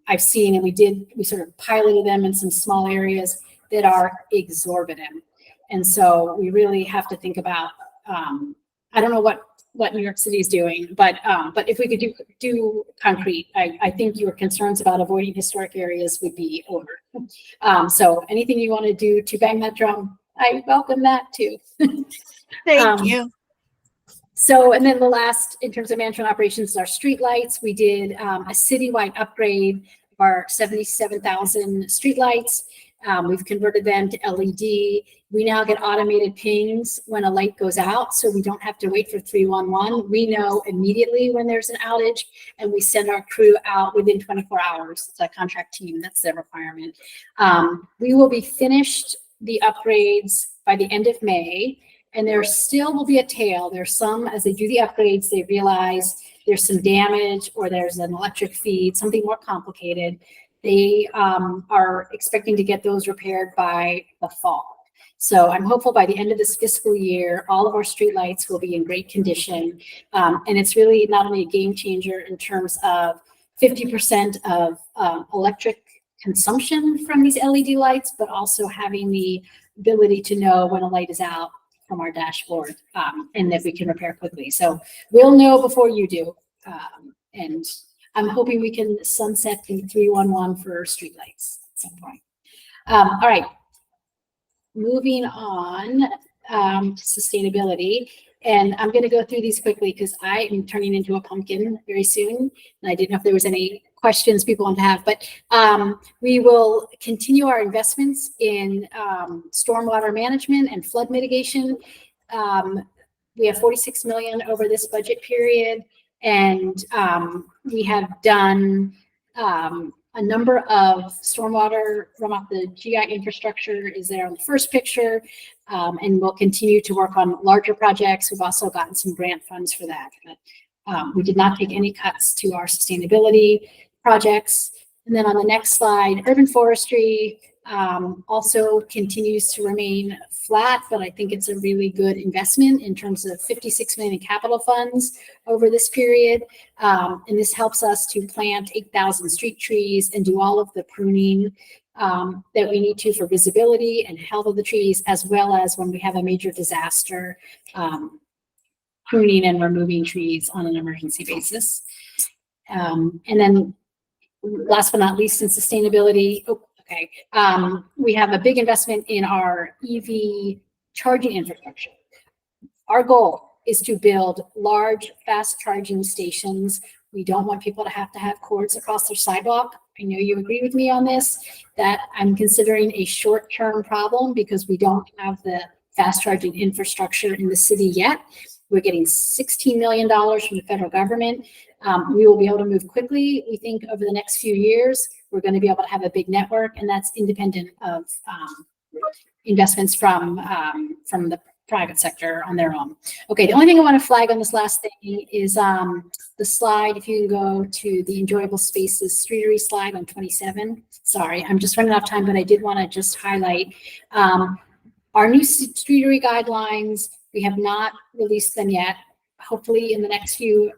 I've seen, and we sort of piloted them in some small areas that are exorbitant. And so we really have to think about, I don't know what New York City is doing, but if we could do concrete, I think your concerns about avoiding historic areas would be over. So anything you want to do to bang that drum, I welcome that too. Thank you. So, and then the last, in terms of management operations, is our street lights. We did a citywide upgrade of our 77,000 street lights. We've converted them to LED. We now get automated pings when a light goes out, so we don't have to wait for 311. We know immediately when there's an outage, and we send our crew out within 24 hours. It's a contract team, that's their requirement. We will be finished the upgrades by the end of May, and there still will be a tail. There's some, as they do the upgrades, they realize there's some damage or there's an electric feed, something more complicated. They are expecting to get those repaired by the fall. So I'm hopeful by the end of this fiscal year, all of our streetlights will be in great condition. And it's really not only a game changer in terms of 50% of electric consumption from these LED lights, but also having the ability to know when a light is out from our dashboard and that we can repair quickly. So we'll know before you do. And I'm hoping we can sunset the 311 for streetlights at some point. All right, moving on to sustainability. And I'm going to go through these quickly because I am turning into a pumpkin very soon. And I didn't know if there was any questions people want to have, but we will continue our investments in stormwater management and flood mitigation. We have 46 million over this budget period, and we have done a number of stormwater runoff. The GI infrastructure is there on the first picture, and we'll continue to work on larger projects. We've also gotten some grant funds for that. But we did not take any cuts to our sustainability projects. And then on the next slide, urban forestry also continues to remain flat, but I think it's a really good investment in terms of 56 million in capital funds over this period. And this helps us to plant 8,000 street trees and do all of the pruning that we need to for visibility and health of the trees, as well as when we have a major disaster, pruning and removing trees on an emergency basis. And then last but not least, in sustainability, we have a big investment in our EV charging infrastructure. Our goal is to build large, fast charging stations. We don't want people to have cords across their sidewalk. I know you agree with me on this, that I'm considering a short-term problem because we don't have the fast charging infrastructure in the city yet. We're getting $16 million from the federal government. We will be able to move quickly. We think over the next few years, we're going to be able to have a big network, and that's independent of investments from the private sector on their own. Okay, the only thing I want to flag on this last thing is the slide. If you can go to the enjoyable spaces streetery slide on 27. Sorry, I'm just running out of time, but I did want to just highlight our new streetery guidelines. We have not released them yet. Hopefully in the next few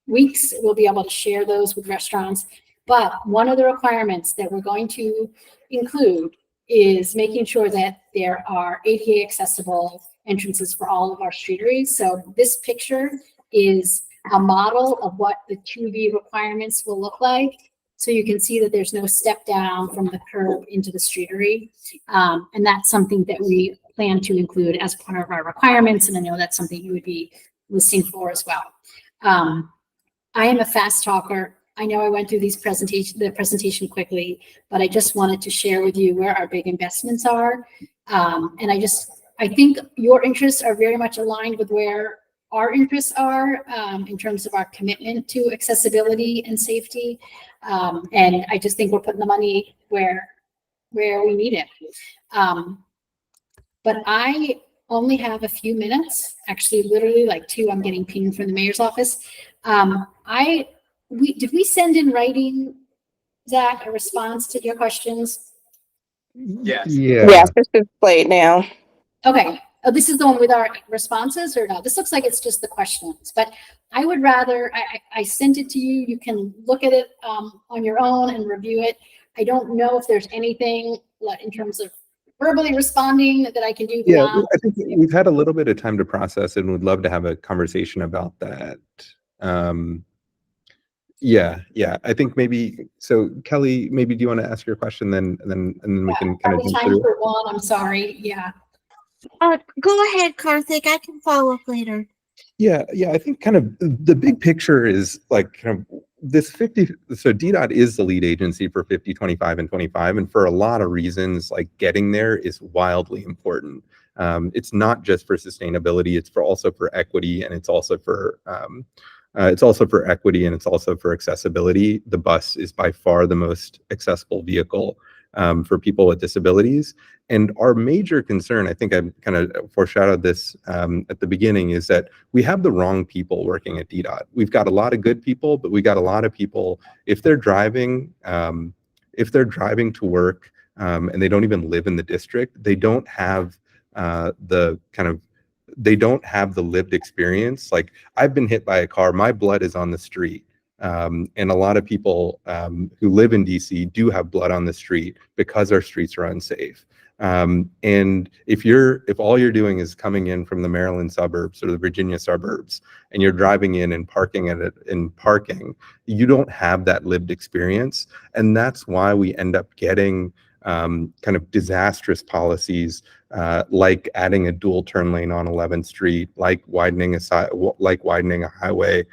weeks, we'll be able to share those with restaurants. But one of the requirements that we're going to include is making sure that there are ADA accessible entrances for all of our streeteries. So this picture is a model of what the 2V requirements will look like. So you can see that there's no step down from the curb into the streetery. And that's something that we plan to include as part of our requirements. And I know that's something you would be listening for as well. I am a fast talker. I know I went through the presentation quickly, but I just wanted to share with you where our big investments are. And I think your interests are very much aligned with where our interests are in terms of our commitment to accessibility and safety. And I just think we're putting the money where we need it. But I only have a few minutes, actually literally like 2. I'm getting pinged from the mayor's office. Did we send in writing, Zach, a response to your questions? Yeah. Yes, this is played now. Okay. Oh, this is the one with our responses or no? This looks like it's just the questions, but I would rather, I sent it to you. You can look at it on your own and review it. I don't know if there's anything in terms of verbally responding that I can do. Yeah, I think we've had a little bit of time to process it and would love to have a conversation about that. Yeah, I think maybe, so Kelly, maybe do you want to ask your question then we can kind of jump through? For one, I'm sorry, yeah. Go ahead, Karthik. I can follow up later. Yeah, I think kind of the big picture is like kind of this 50, so DDOT is the lead agency for 50, 25, and 25, and for a lot of reasons, like getting there is wildly important. It's not just for sustainability, it's also for equity, and it's also for equity, and it's also for accessibility. The bus is by far the most accessible vehicle for people with disabilities. And our major concern, I think I kind of foreshadowed this at the beginning, is that we have the wrong people working at DDOT. We've got a lot of good people, but we got a lot of people, if they're driving to work and they don't even live in the district, they don't have they don't have the lived experience. Like, I've been hit by a car, my blood is on the street. And a lot of people who live in DC do have blood on the street because our streets are unsafe. And if all you're doing is coming in from the Maryland suburbs or the Virginia suburbs, and you're driving in and parking you don't have that lived experience. And that's why we end up getting kind of disastrous policies, like adding a dual turn lane on 11th Street, like widening a highway,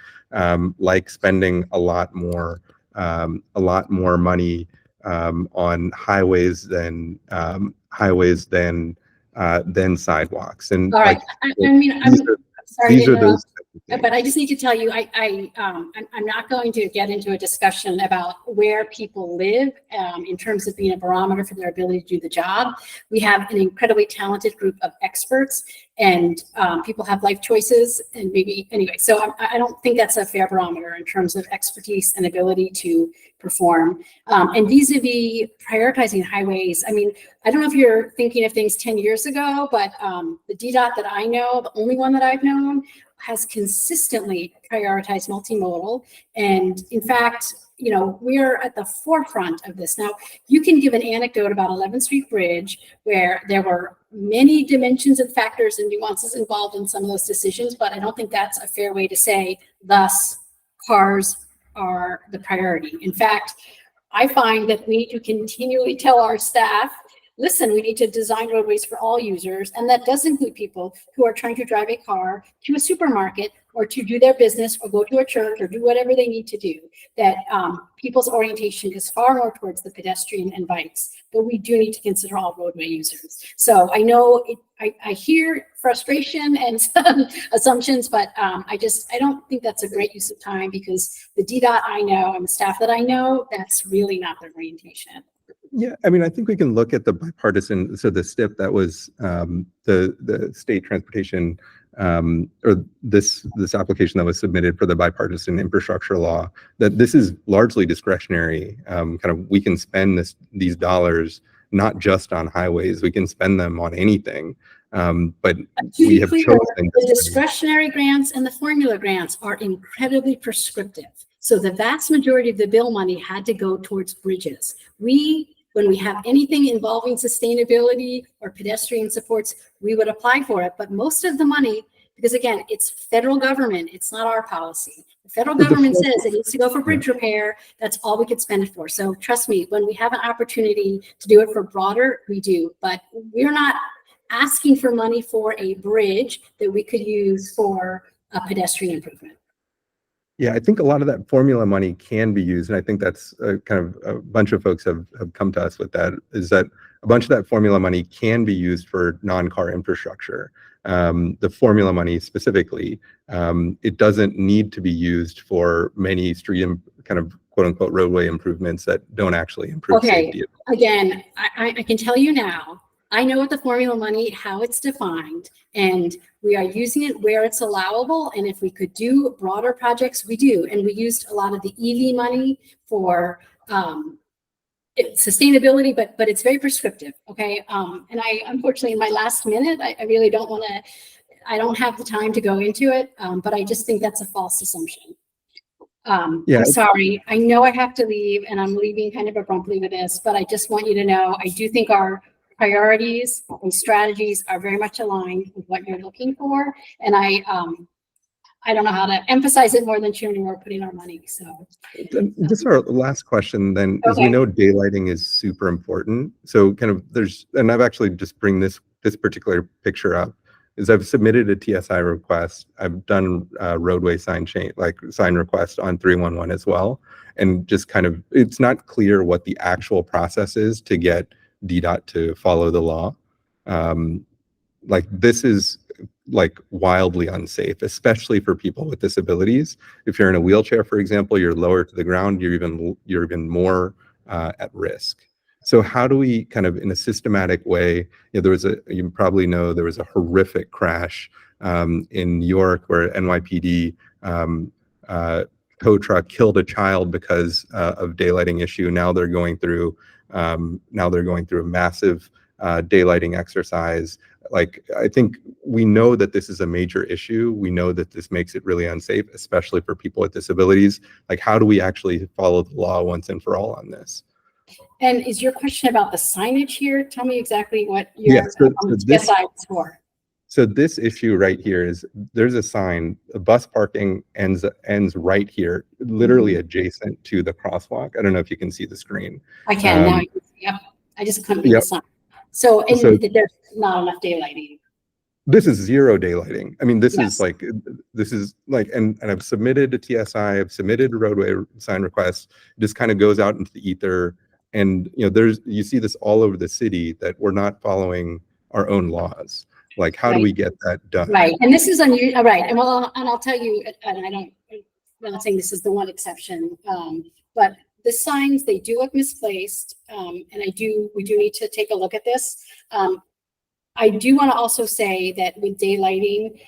like spending a lot more a lot more money on highways than sidewalks. And All right. like, I mean, I'm sorry these to are those interrupt, types of things. but I just need to tell you, I'm not going to get into a discussion about where people live in terms of being a barometer for their ability to do the job. We have an incredibly talented group of experts, and people have life choices, and maybe anyway. So I don't think that's a fair barometer in terms of expertise and ability to perform. And vis-a-vis prioritizing highways, I mean, I don't know if you're thinking of things 10 years ago, but the DDOT that I know, the only one that I've known, has consistently prioritized multimodal. And in fact, you know, we're at the forefront of this. Now, you can give an anecdote about 11th Street Bridge, where there were many dimensions and factors and nuances involved in some of those decisions, but I don't think that's a fair way to say, thus, cars are the priority. In fact, I find that we need to continually tell our staff, listen, we need to design roadways for all users, and that does include people who are trying to drive a car to a supermarket or to do their business or go to a church or do whatever they need to do. That people's orientation is far more towards the pedestrian and bikes, but we do need to consider all roadway users. So I know I hear frustration and some assumptions, but I don't think that's a great use of time, because the DDOT I know and the staff that I know, that's really not their orientation. Yeah, I mean, I think we can look at the bipartisan, so the STIP that was the state transportation, or this application that was submitted for the bipartisan infrastructure law, that this is largely discretionary. Kind of, we can spend these dollars not just on highways, we can spend them on anything. But we have chosen the discretionary grants and the formula grants are incredibly prescriptive. So the vast majority of the bill money had to go towards bridges. When we have anything involving sustainability or pedestrian supports, we would apply for it. But most of the money, because again, it's federal government, it's not our policy. The federal government says it needs to go for bridge repair. That's all we could spend it for. So trust me, when we have an opportunity to do it for broader, we do. But we're not asking for money for a bridge that we could use for a pedestrian improvement. Yeah, I think a lot of that formula money can be used, and I think that's kind of a bunch of folks have come to us with that, is that a bunch of that formula money can be used for non-car infrastructure. The formula money specifically, it doesn't need to be used for many street and kind of quote unquote roadway improvements that don't actually improve safety. Again, I can tell you now, I know what the formula money, how it's defined, and we are using it where it's allowable. And if we could do broader projects, we do. And we used a lot of the EV money for sustainability, but it's very prescriptive. Okay. And I, unfortunately, in my last minute, I really don't want to, I don't have the time to go into it. But I just think that's a false assumption. Yeah. I'm sorry. I know I have to leave, and I'm leaving kind of abruptly with this, but I just want you to know, I do think our priorities and strategies are very much aligned with what you're looking for. And I don't know how to emphasize it more than Sharon, we're putting our money. So this is our last question then, is we know daylighting is super important. So kind of and I've actually just bring this particular picture up, is I've submitted a TSI request. I've done roadway sign request on 311 as well. And just kind of, it's not clear what the actual process is to get DDOT to follow the law. Like, this is like wildly unsafe, especially for people with disabilities. If you're in a wheelchair, for example, you're lower to the ground, you're even more at risk. So how do we kind of, in a systematic way, you probably know there was a horrific crash in New York where NYPD tow truck killed a child because of daylighting issue. Now they're going through a massive daylighting exercise. Like, I think we know that this is a major issue. We know that this makes it really unsafe, especially for people with disabilities. Like, how do we actually follow the law once and for all on this? And is your question about the signage here? Tell me exactly what your TSI is for. So this issue right here is, there's a sign, bus parking ends right here, literally adjacent to the crosswalk. I don't know if you can see the screen. I can now. Yep. I just couldn't read the sign. So there's not enough daylighting. This is zero daylighting. I mean, this Yes. is like, and I've submitted a TSI, I've submitted a roadway sign request. It just kind of goes out into the ether. And, you know, you see this all over the city that we're not following our own laws. Like, how do Right. we get that done? Right, and this is unusual, right, and well, and I'll tell you, and I'm not saying this is the one exception, but the signs, they do look misplaced, and we do need to take a look at this. I do want to also say that with daylighting,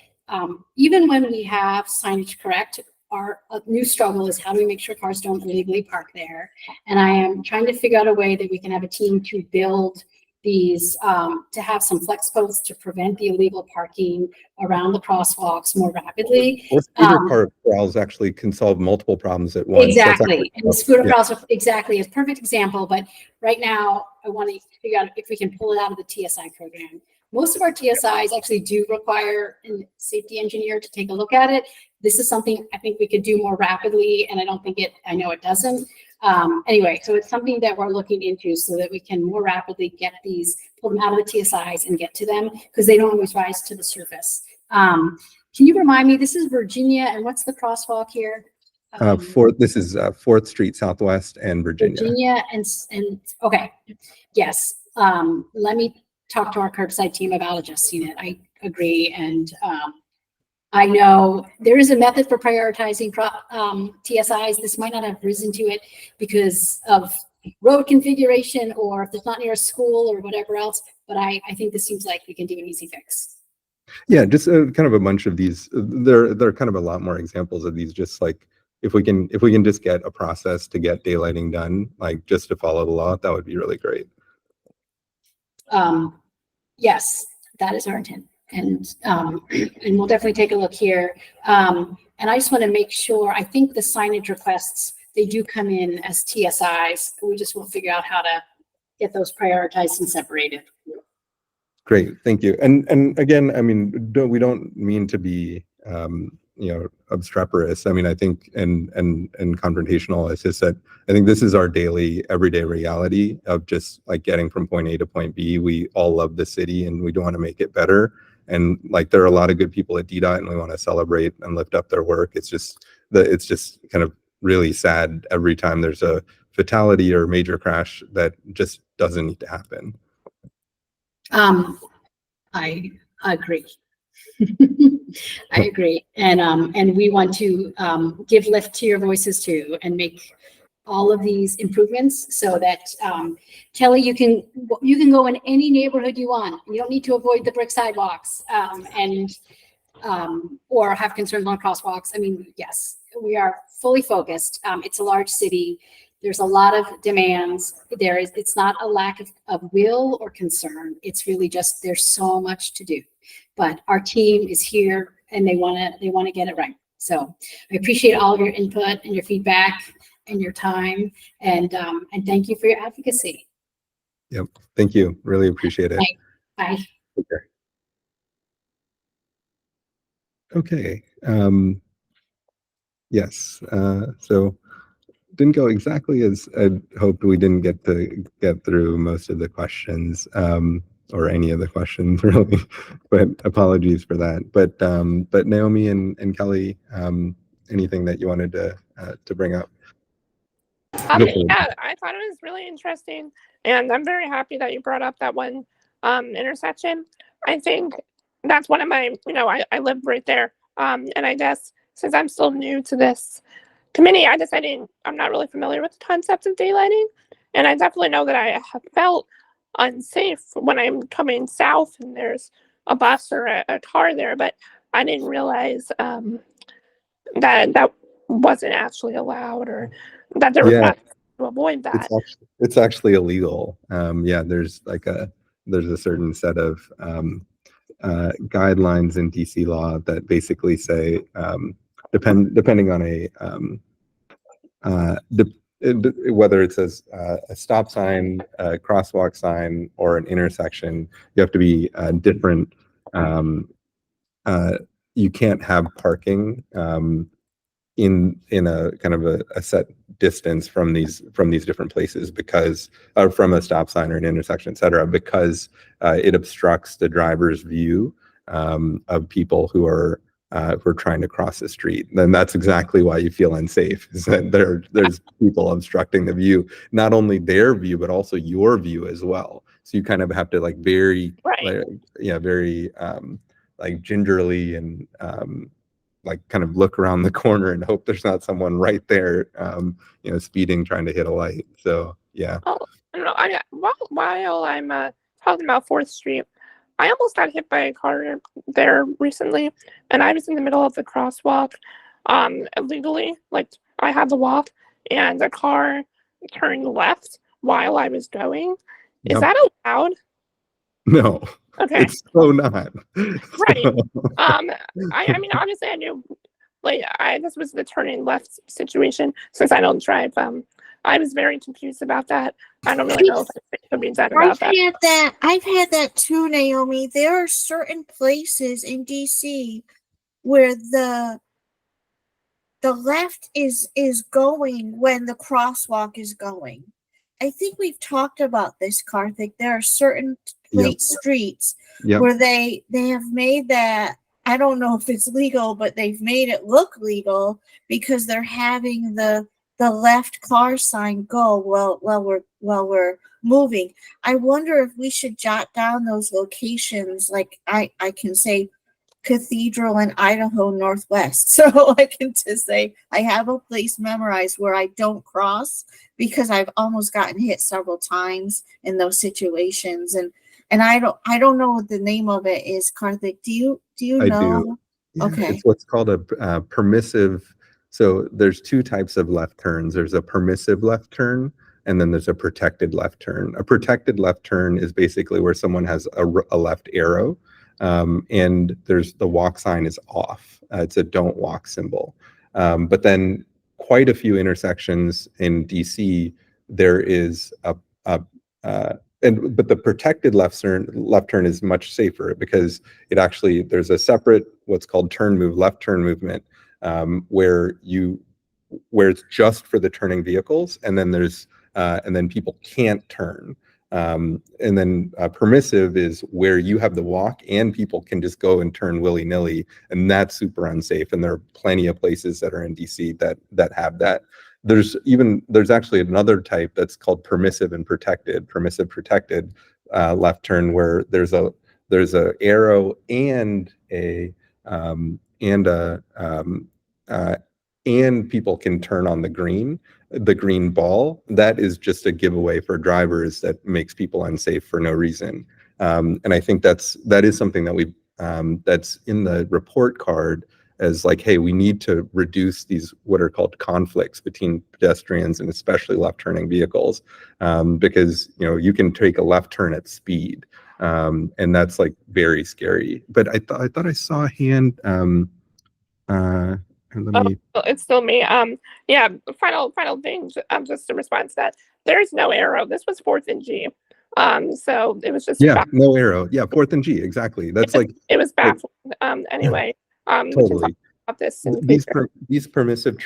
even when we have signage correct, our new struggle is how do we make sure cars don't illegally park there? And I am trying to figure out a way that we can have a team to build these, to have some flex posts to prevent the illegal parking around the crosswalks more rapidly. Or scooter car corrals actually can solve multiple problems at once. Exactly, and the scooter yeah. corrals, exactly, is a perfect example, but right now, I want to figure out if we can pull it out of the TSI program. Most of our TSIs actually do require a safety engineer to take a look at it. This is something I think we could do more rapidly, and I know it doesn't. Anyway, so it's something that we're looking into so that we can more rapidly get these, pull them out of the TSIs and get to them, because they don't always rise to the surface. Can you remind me, this is Virginia, and what's the crosswalk here? This is 4th Street Southwest and Virginia. Virginia and okay, yes. Let me talk to our curbside team about adjusting it. I agree, and I know there is a method for prioritizing TSIs. This might not have risen to it because of road configuration or if it's not near a school or whatever else, but I think this seems like we can do an easy fix. Yeah, just kind of a bunch of these. There are kind of a lot more examples of these. Just like if we can just get a process to get daylighting done, like just to follow the law, that would be really great. Yes, that is our intent, and we'll definitely take a look here. And I just want to make sure. I think the signage requests, they do come in as TSIs. We just will figure out how to get those prioritized and separated. Great, thank you. And again, I mean, we don't mean to be obstreperous. I mean, I think and confrontational. It's just that I think this is our daily, everyday reality of just like getting from point A to point B. We all love the city and we do want to make it better. And like there are a lot of good people at DDOt and we want to celebrate and lift up their work. It's just kind of really sad every time there's a fatality or major crash that just doesn't need to happen. I agree. I agree. And we want to give lift to your voices too and make all of these improvements so that Kelly, you can go in any neighborhood you want. You don't need to avoid the brick sidewalks or have concerns on crosswalks. I mean, yes, we are fully focused. It's a large city. There's a lot of demands. It's not a lack of will or concern. It's really just there's so much to do. But our team is here and they want to get it right. So I appreciate all of your input and your feedback and your time and thank you for your advocacy. Yep. Thank you. Really appreciate it. Bye. Okay. Yes. So didn't go exactly as I hoped. We didn't get to get through most of the questions or any of the questions really, but apologies for that. But Naomi and Kelly, anything that you wanted to bring up? Yeah, I thought it was really interesting, and I'm very happy that you brought up that one intersection. I think that's one of my, I live right there, and I guess since I'm still new to this committee, I'm not really familiar with the concept of daylighting, and I definitely know that I have felt unsafe when I'm coming south and there's a bus or a car there, but I didn't realize that wasn't actually allowed or that there was not to avoid that. It's actually illegal. Yeah, there's a certain set of guidelines in DC law that basically say depending on whether it says a stop sign, a crosswalk sign, or an intersection, you have to be different. You can't have parking in a kind of a set distance from these different places because from a stop sign or an intersection, et cetera, because it obstructs the driver's view of people who are trying to cross the street. Then that's exactly why you feel unsafe, is that there's people obstructing the view, not only their view, but also your view as well. So you kind of have to like very, Right. very like gingerly and like kind of look around the corner and hope there's not someone right there, speeding, trying to hit a light. So yeah. Oh, no, while I'm talking about 4th Street, I almost got hit by a car there recently, and I was in the middle of the crosswalk, illegally. Like, I had to walk, and the car turned left while I was going. Is Yep. that allowed? No. Okay. It's so not. Right. I mean, obviously I knew, like, this was the turning left situation since I don't drive. I was very confused about that. I don't really know if I could be done about that. I've had that too, Naomi. There are certain places in DC where the left is going when the crosswalk is going. I think we've talked about this, Karthik. There are certain streets where they have made that, I don't know if it's legal, but they've made it look legal because they're having the left car sign go while we're moving. I wonder if we should jot down those locations. Like I can say Cathedral in Idaho Northwest. So I can just say I have a place memorized where I don't cross because I've almost gotten hit several times in those situations. And I don't know what the name of it is, Karthik. Do you I know? do. Yeah, Okay. it's what's called a permissive. So there's two types of left turns. There's a permissive left turn, and then there's a protected left turn. A protected left turn is basically where someone has a left arrow, and there's the walk sign is off. It's a don't walk symbol. But then quite a few intersections in DC, there is but the protected left turn is much safer because it actually, there's a separate what's called left turn movement, where it's just for the turning vehicles, and then people can't turn. And then permissive is where you have the walk and people can just go and turn willy-nilly, and that's super unsafe. And there are plenty of places that are in DC that have that. There's actually another type that's called permissive protected left turn, where there's a arrow and and people can turn on the green ball. That is just a giveaway for drivers that makes people unsafe for no reason. And I think that is something that that's in the report card as like, hey, we need to reduce these what are called conflicts between pedestrians and especially left turning vehicles, because you can take a left turn at speed, and that's like very scary. But I thought I saw a hand. It's still me. Yeah. Final thing. Just to respond to that. There's no arrow. This was 4th and G. So it was just no arrow. Yeah, 4th and G, exactly. That's it was baffling. Anyway. Totally. About this these permissive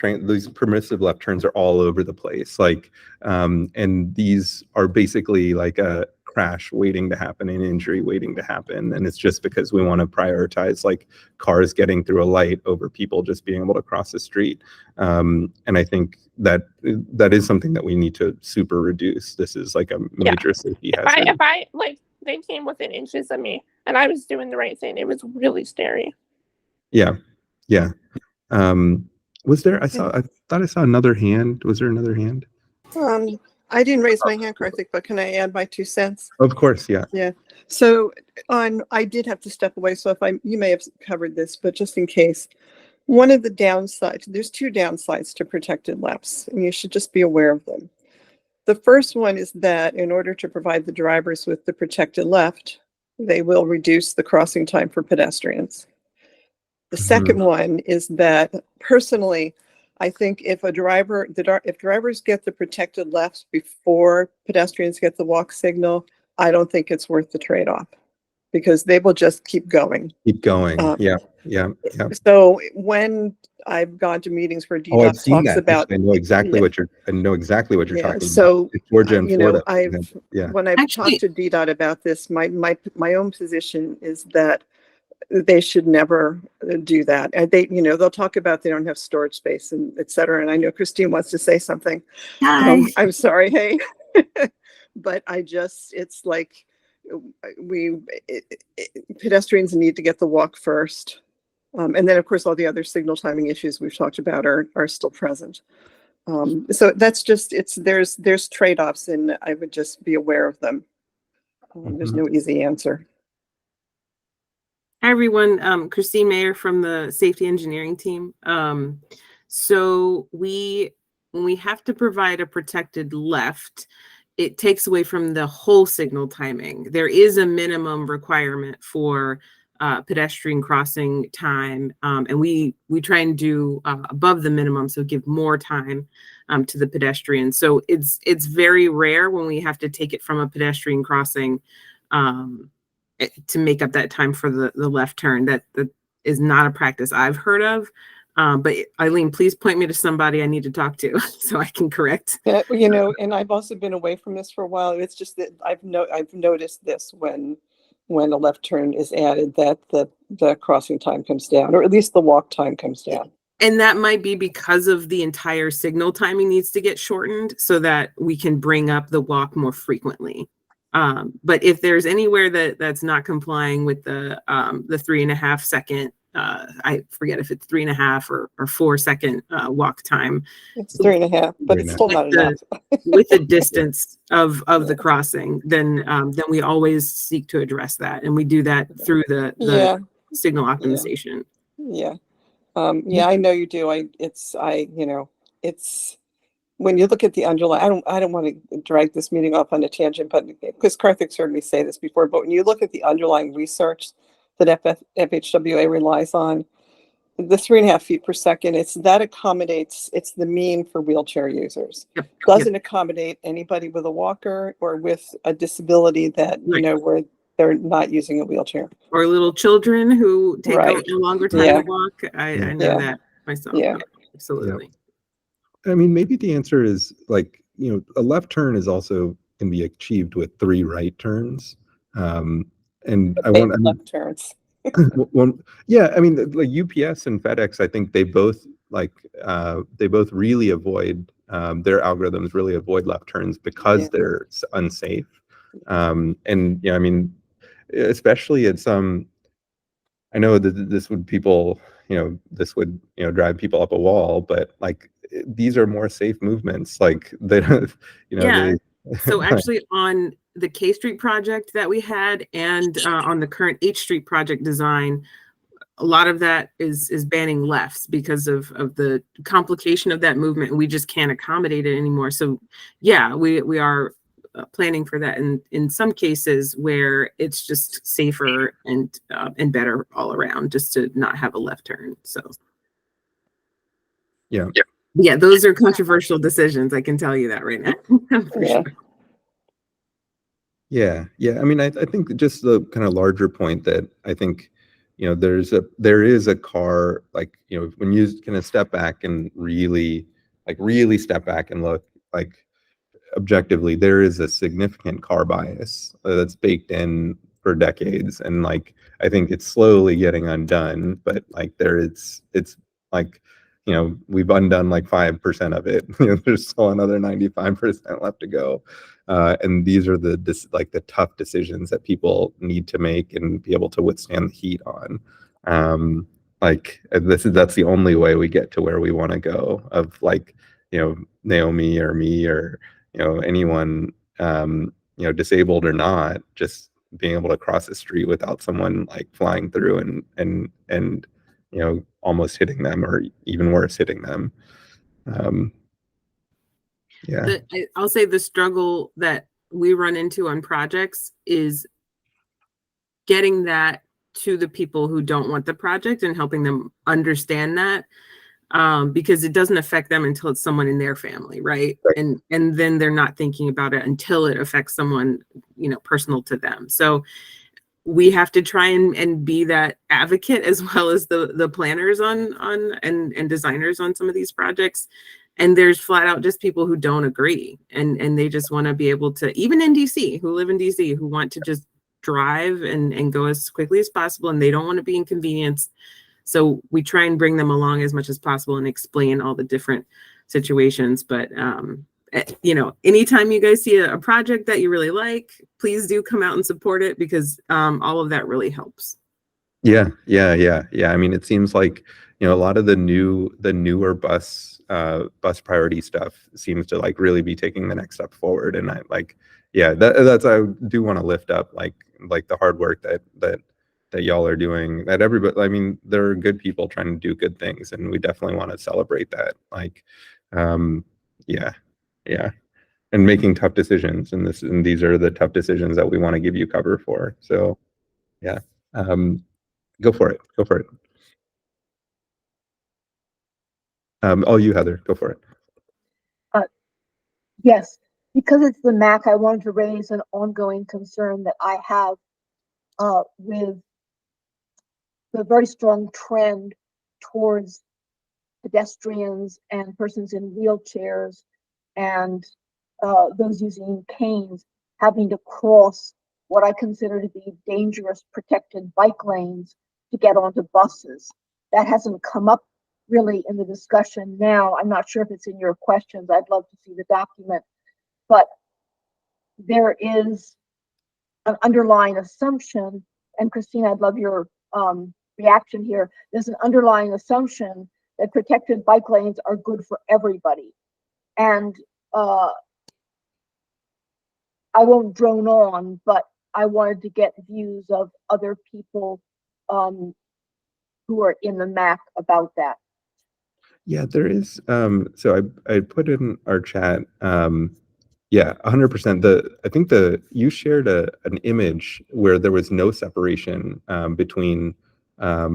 left turns are all over the place. Like, and these are basically like a crash waiting to happen, an injury waiting to happen, and it's just because we want to prioritize like cars getting through a light over people just being able to cross the street. And I think that is something that we need to super reduce. This is like a major safety hazard. If I like, they came within inches of me, and I was doing the right thing. It was really scary. Yeah. Was there? I thought I saw another hand. Was there another hand? I didn't raise my hand, Karthik, but can I add my 2 cents? Of course, yeah. Yeah. So I did have to step away. So you may have covered this, but just in case, one of the downsides, there's 2 downsides to protected lefts, and you should just be aware of them. The first one is that in order to provide the drivers with the protected left, they will reduce the crossing time for pedestrians. The second one is that personally, I think if drivers get the protected lefts before pedestrians get the walk signal, I don't think it's worth the trade-off because they will just keep going. Yeah. So when I've gone to meetings where DDOt talks about, I know exactly what you're talking about. So it's Georgia and Florida. When I've talked to DDOt about this, my own position is that they should never do that. And they, they'll talk about they don't have storage space and et cetera. And I know Christine wants to say something. Hi. I'm sorry. Hey, but it's like pedestrians need to get the walk first. And then of course, all the other signal timing issues we've talked about are still present. So that's just, there's trade-offs, and I would just be aware of them. There's no easy answer. Hi, everyone. Christine Mayer from the safety engineering team. So when we have to provide a protected left, it takes away from the whole signal timing. There is a minimum requirement for pedestrian crossing time, and we try and do above the minimum, so give more time to the pedestrian. So it's very rare when we have to take it from a pedestrian crossing to make up that time for the left turn. That is not a practice I've heard of. But Eileen, please point me to somebody I need to talk to so I can correct. Yeah, and I've also been away from this for a while. It's just that I've noticed this when a left turn is added, that the crossing time comes down, or at least the walk time comes down. And that might be because of the entire signal timing needs to get shortened so that we can bring up the walk more frequently. But if there's anywhere that's not complying with the 3.5 second, I forget if it's 3.5 or 4 second walk time. It's 3.5, but it's still not enough. With the distance of the crossing, then we always seek to address that, and we do that through the signal optimization. Yeah. I know you do. It's when you look at the underlying, I don't want to drag this meeting off on a tangent, but because Karthik's heard me say this before, but when you look at the underlying research that FHWA relies on, the 3.5 feet per second, it's the mean for wheelchair users. Yep. Doesn't accommodate anybody with a walker or with a disability that, where they're not using a wheelchair. Or little children who take a longer time to walk. I know that myself. Yeah. Absolutely. I mean, maybe the answer is a left turn can be achieved with 3 right turns. And left turns. Well, yeah, I mean, like UPS and FedEx, I think they both really avoid their algorithms really avoid left turns because they're unsafe. And I mean, especially at some, I know that this would drive people up a wall, but like these are more safe movements. Like they don't, So actually on the K Street project that we had and on the current H Street project design, a lot of that is banning lefts because of the complication of that movement. And we just can't accommodate it anymore. So yeah, we are planning for that in some cases where it's just safer and better all around just to not have a left turn. So yeah, those are controversial decisions. I can tell you that right now. For sure. Yeah. I mean, I think just the kind of larger point that I think, there is a car, like, when you kind of step back and really step back and look, like, objectively, there is a significant car bias that's baked in for decades, and like I think it's slowly getting undone, but like it's like we've undone like 5% of it. There's still another 95% left to go, and these are the tough decisions that people need to make and be able to withstand the heat on. That's the only way we get to where we want to go, of like Naomi or me or anyone, disabled or not, just being able to cross the street without someone like flying through and almost hitting them, or even worse, hitting them. I'll say the struggle that we run into on projects is getting that to the people who don't want the project and helping them understand that. Because it doesn't affect them until it's someone in their family, right? And then they're not thinking about it until it affects someone, personal to them. So we have to try and be that advocate as well as the planners and designers on some of these projects. And there's flat out just people who don't agree, and they just want to be able to, even in DC, who live in DC, who want to just drive and go as quickly as possible, and they don't want to be inconvenienced. So we try and bring them along as much as possible and explain all the different situations. But you know, anytime you guys see a project that you really like, please do come out and support it, because all of that really helps. Yeah. I mean, it seems like, you know, a lot of the newer bus priority stuff seems to like really be taking the next step forward. And I like, yeah, that's, I do want to lift up like the hard work that y'all are doing, that everybody, I mean, there are good people trying to do good things, and we definitely want to celebrate that. Like, yeah. And making tough decisions, and these are the tough decisions that we want to give you cover for. So yeah. Go for it. Oh, you, Heather, go for it. Yes, because it's the MAAC, I wanted to raise an ongoing concern that I have with the very strong trend towards pedestrians and persons in wheelchairs and those using canes having to cross what I consider to be dangerous protected bike lanes to get onto buses. That hasn't come up really in the discussion now. I'm not sure if it's in your questions. I'd love to see the document, but there is an underlying assumption, and Christine, I'd love your reaction here. There's an underlying assumption that protected bike lanes are good for everybody. And I won't drone on, but I wanted to get views of other people who are in the MAAC about that. Yeah, there is. So I put in our chat. Yeah, 100%. I think you shared an image where there was no separation between I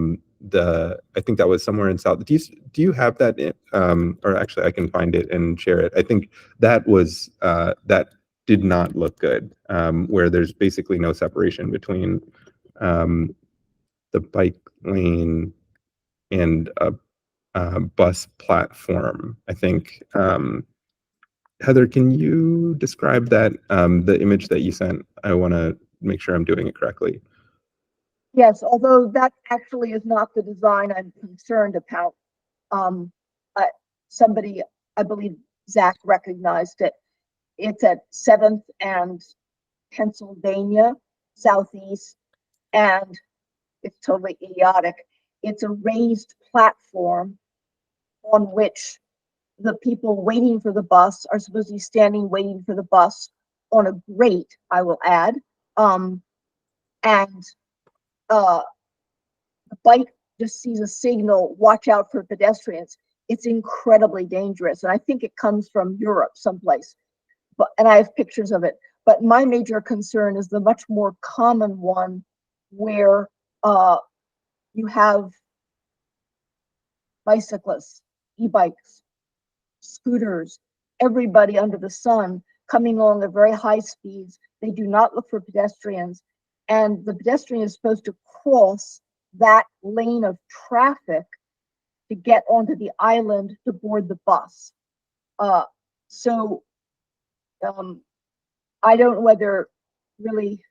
think that was somewhere in South. Do you have that? Or actually, I can find it and share it. I think that was that did not look good. Where there's basically no separation between the bike lane and a bus platform. I think. Heather, can you describe that, the image that you sent? I want to make sure I'm doing it correctly. Yes, although that actually is not the design I'm concerned about. Somebody, I believe Zach recognized it. It's at 7th and Pennsylvania, Southeast, and it's totally idiotic. It's a raised platform on which the people waiting for the bus are supposed to be standing waiting for the bus on a grate, I will add. And the bike just sees a signal, watch out for pedestrians. It's incredibly dangerous. And I think it comes from Europe someplace, and I have pictures of it. But my major concern is the much more common one where you have bicyclists, e-bikes, scooters, everybody under the sun coming along at very high speeds. They do not look for pedestrians, and the pedestrian is supposed to cross that lane of traffic to get onto the island to board the bus. So I don't know whether really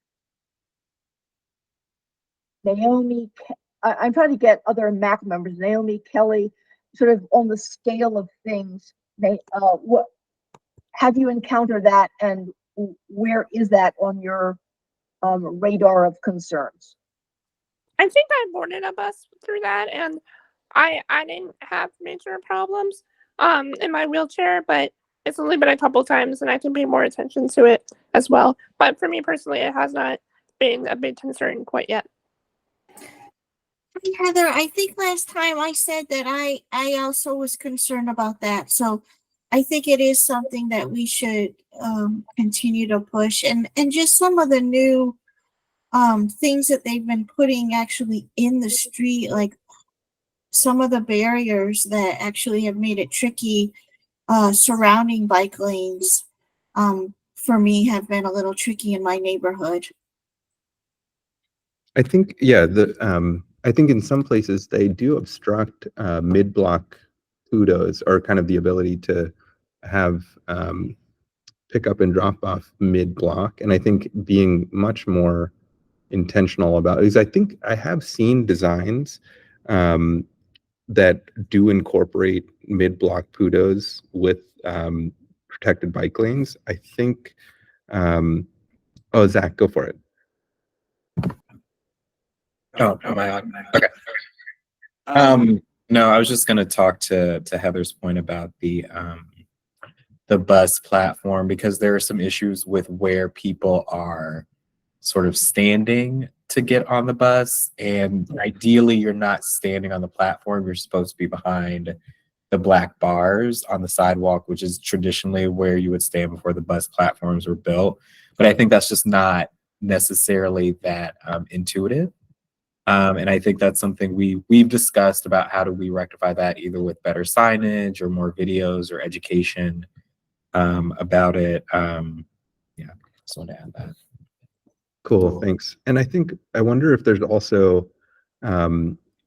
Naomi, I'm trying to get other MAAC members, Naomi, Kelly, sort of on the scale of things. What have you encountered that, and where is that on your radar of concerns? I think I boarded a bus through that, and I didn't have major problems in my wheelchair, but it's only been a couple times, and I can pay more attention to it as well. But for me personally, it has not been a big concern quite yet. Heather, I think last time I said that I also was concerned about that. So I think it is something that we should continue to push, and just some of the new things that they've been putting actually in the street, like some of the barriers that actually have made it tricky surrounding bike lanes, for me have been a little tricky in my neighborhood. I think, yeah, I think in some places they do obstruct mid-block kudos, or kind of the ability to have pick up and drop off mid-block. And I think being much more intentional about, because I think I have seen designs that do incorporate mid-block PUDOs with protected bike lanes. I think, oh, Zach, go for it. Oh, am I on? Okay. No, I was just going to talk to Heather's point about the bus platform, because there are some issues with where people are sort of standing to get on the bus, and ideally you're not standing on the platform. You're supposed to be behind the black bars on the sidewalk, which is traditionally where you would stand before the bus platforms were built. But I think that's just not necessarily that intuitive. And I think that's something we've discussed about how do we rectify that, either with better signage or more videos or education about it. Yeah, just wanted to add that. Cool, thanks. And I wonder if there's also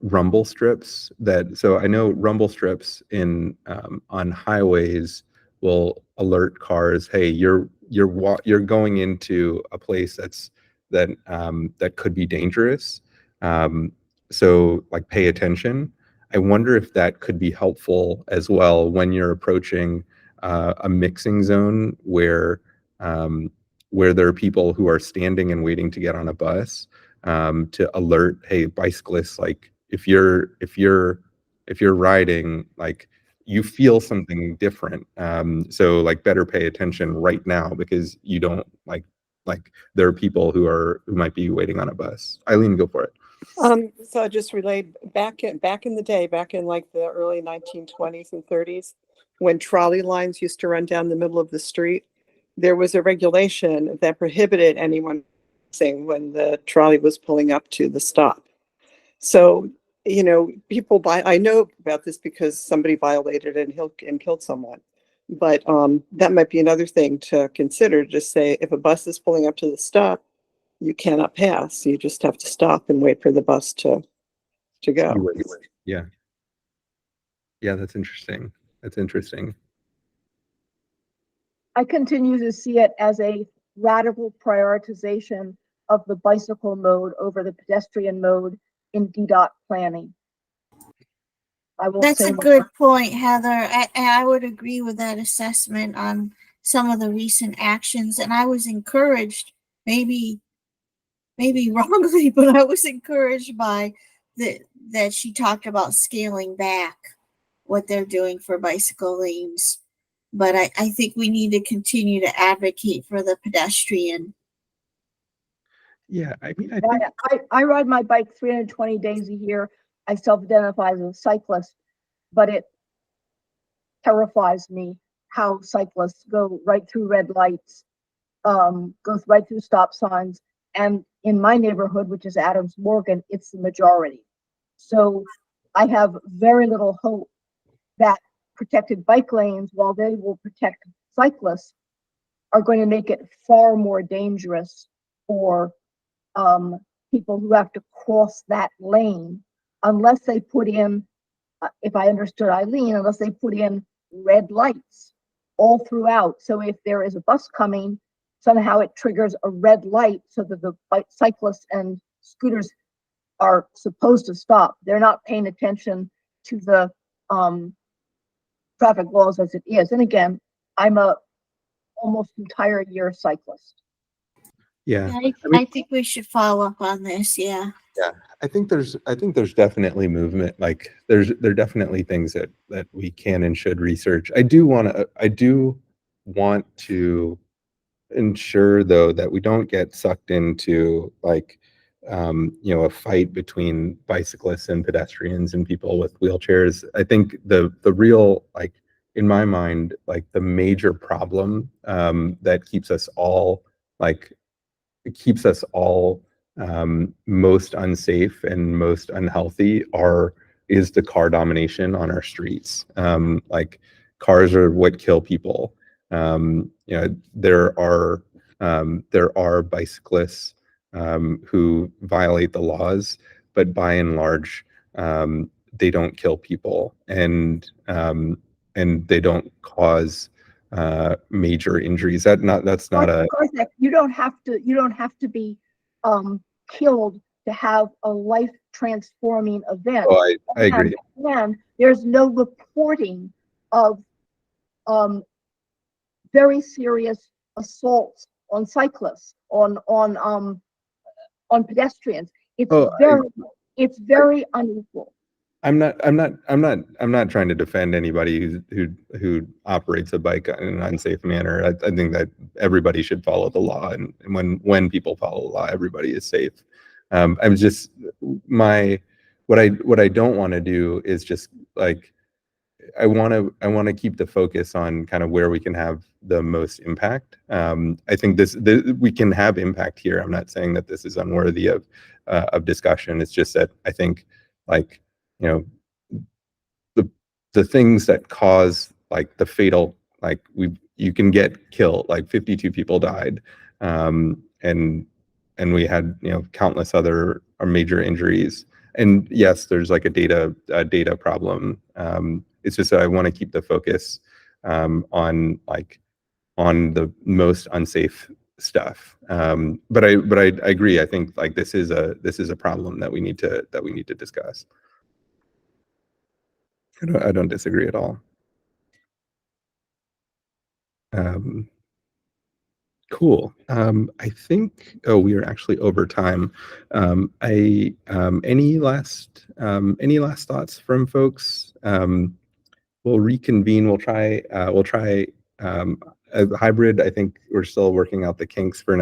rumble strips so I know rumble strips on highways will alert cars, hey, you're going into a place that could be dangerous. So like, pay attention. I wonder if that could be helpful as well when you're approaching a mixing zone where there are people who are standing and waiting to get on a bus, to alert, hey, bicyclists, like if you're riding, like you feel something different. So like, better pay attention right now, because you don't like there are people who might be waiting on a bus. Eileen, go for it. So I just relayed back in the day, back in like the early 1920s and 30s, when trolley lines used to run down the middle of the street, there was a regulation that prohibited anyone saying when the trolley was pulling up to the stop. So, I know about this because somebody violated it and killed someone. But that might be another thing to consider. Just say, if a bus is pulling up to the stop, you cannot pass. You just have to stop and wait for the bus to go. Yeah. Yeah, that's interesting. I continue to see it as a radical prioritization of the bicycle mode over the pedestrian mode in DDOT planning. That's a good point, Heather. I would agree with that assessment on some of the recent actions. And I was encouraged, maybe wrongly, but I was encouraged by that she talked about scaling back what they're doing for bicycle lanes. But I think we need to continue to advocate for the pedestrian. Yeah, I mean, I ride my bike 320 days a year. I self-identify as a cyclist, but it terrifies me how cyclists go right through red lights, goes right through stop signs. And in my neighborhood, which is Adams Morgan, it's the majority. So I have very little hope that protected bike lanes, while they will protect cyclists, are going to make it far more dangerous for people who have to cross that lane, unless they put in, if I understood Eileen, unless they put in red lights all throughout. So if there is a bus coming, somehow it triggers a red light so that the cyclists and scooters are supposed to stop. They're not paying attention to the traffic laws as it is. And again, I'm a almost entire year cyclist. Yeah, I think we should follow up on this. Yeah. Yeah, I think there's definitely movement. Like there are definitely things that we can and should research. I do want to ensure, though, that we don't get sucked into like a fight between bicyclists and pedestrians and people with wheelchairs. I think the real, like, in my mind, like the major problem that keeps us all most unsafe and most unhealthy is the car domination on our streets. Like, cars are what kill people. There are bicyclists who violate the laws, but by and large, they don't kill people, and they don't cause major injuries. You don't have to be killed to have a life transforming event. Oh, I agree. And there's no reporting of very serious assaults on cyclists, on pedestrians. It's very unequal. I'm not trying to defend anybody who operates a bike in an unsafe manner. I think that everybody should follow the law, and when people follow the law, everybody is safe. I'm just what I don't want to do is just like I want to keep the focus on kind of where we can have the most impact. I think we can have impact here. I'm not saying that this is unworthy of discussion. It's just that I think like, you know, the things that cause like the fatal, like you can get killed, like 52 people died, and we had, you know, countless other major injuries. And yes, there's like a data problem. It's just that I want to keep the focus on the most unsafe stuff. But I agree. I think like this is a problem that we need to discuss. I don't disagree at all. Cool. I think, we are actually over time. Any last thoughts from folks? We'll reconvene. We'll try a hybrid. I think we're still working out the kinks for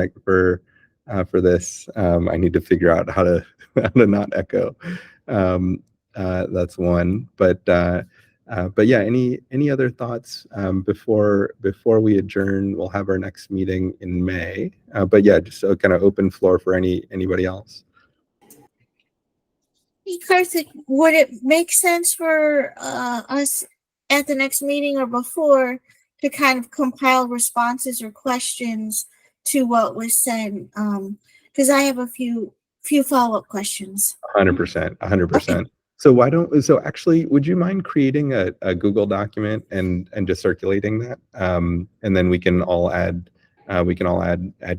this. I need to figure out how to not echo. That's one. But yeah, any other thoughts before we adjourn? We'll have our next meeting in May. But yeah, just a kind of open floor for anybody else. Hey, Karthik, would it make sense for us at the next meeting or before to kind of compile responses or questions to what was said? Because I have a few follow-up questions. 100%. So actually, would you mind creating a Google document and just circulating that? And then we can all add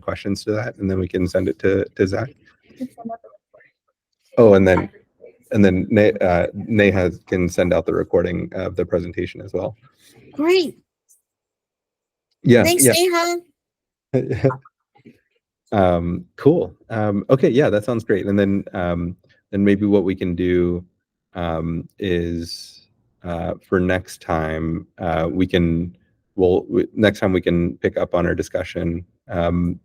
questions to that, and then we can send it to Zach. Oh, and then Neha can send out the recording of the presentation as well. Great. Yeah. Thanks, yeah. Neha. Cool. Okay, yeah, that sounds great. And then maybe what we can do is for next time next time we can pick up on our discussion from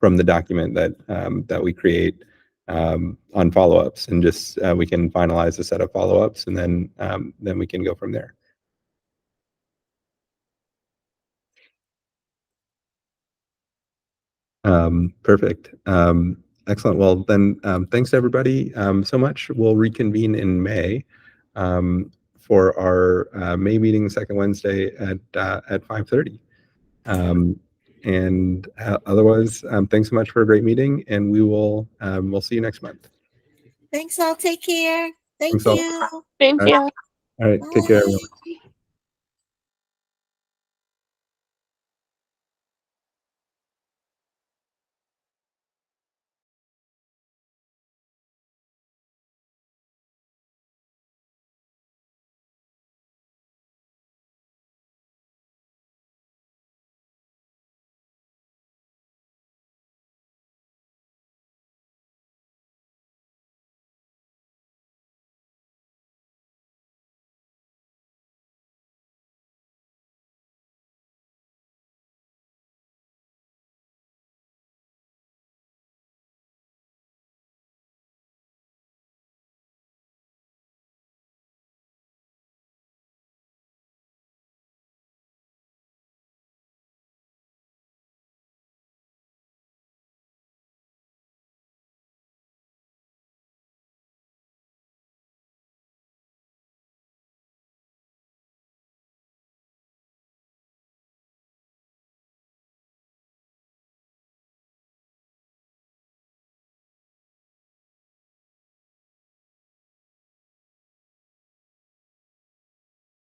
the document that we create on follow-ups, and just we can finalize a set of follow-ups, and then we can go from there. Perfect. Excellent. Well, then, thanks everybody so much. We'll reconvene in May for our May meeting, second Wednesday at 5:30. And otherwise, thanks so much for a great meeting, and we'll see you next month. Thanks all. Take care. Thank Thanks all. you. Thank you. All right. Take care, everyone. Bye.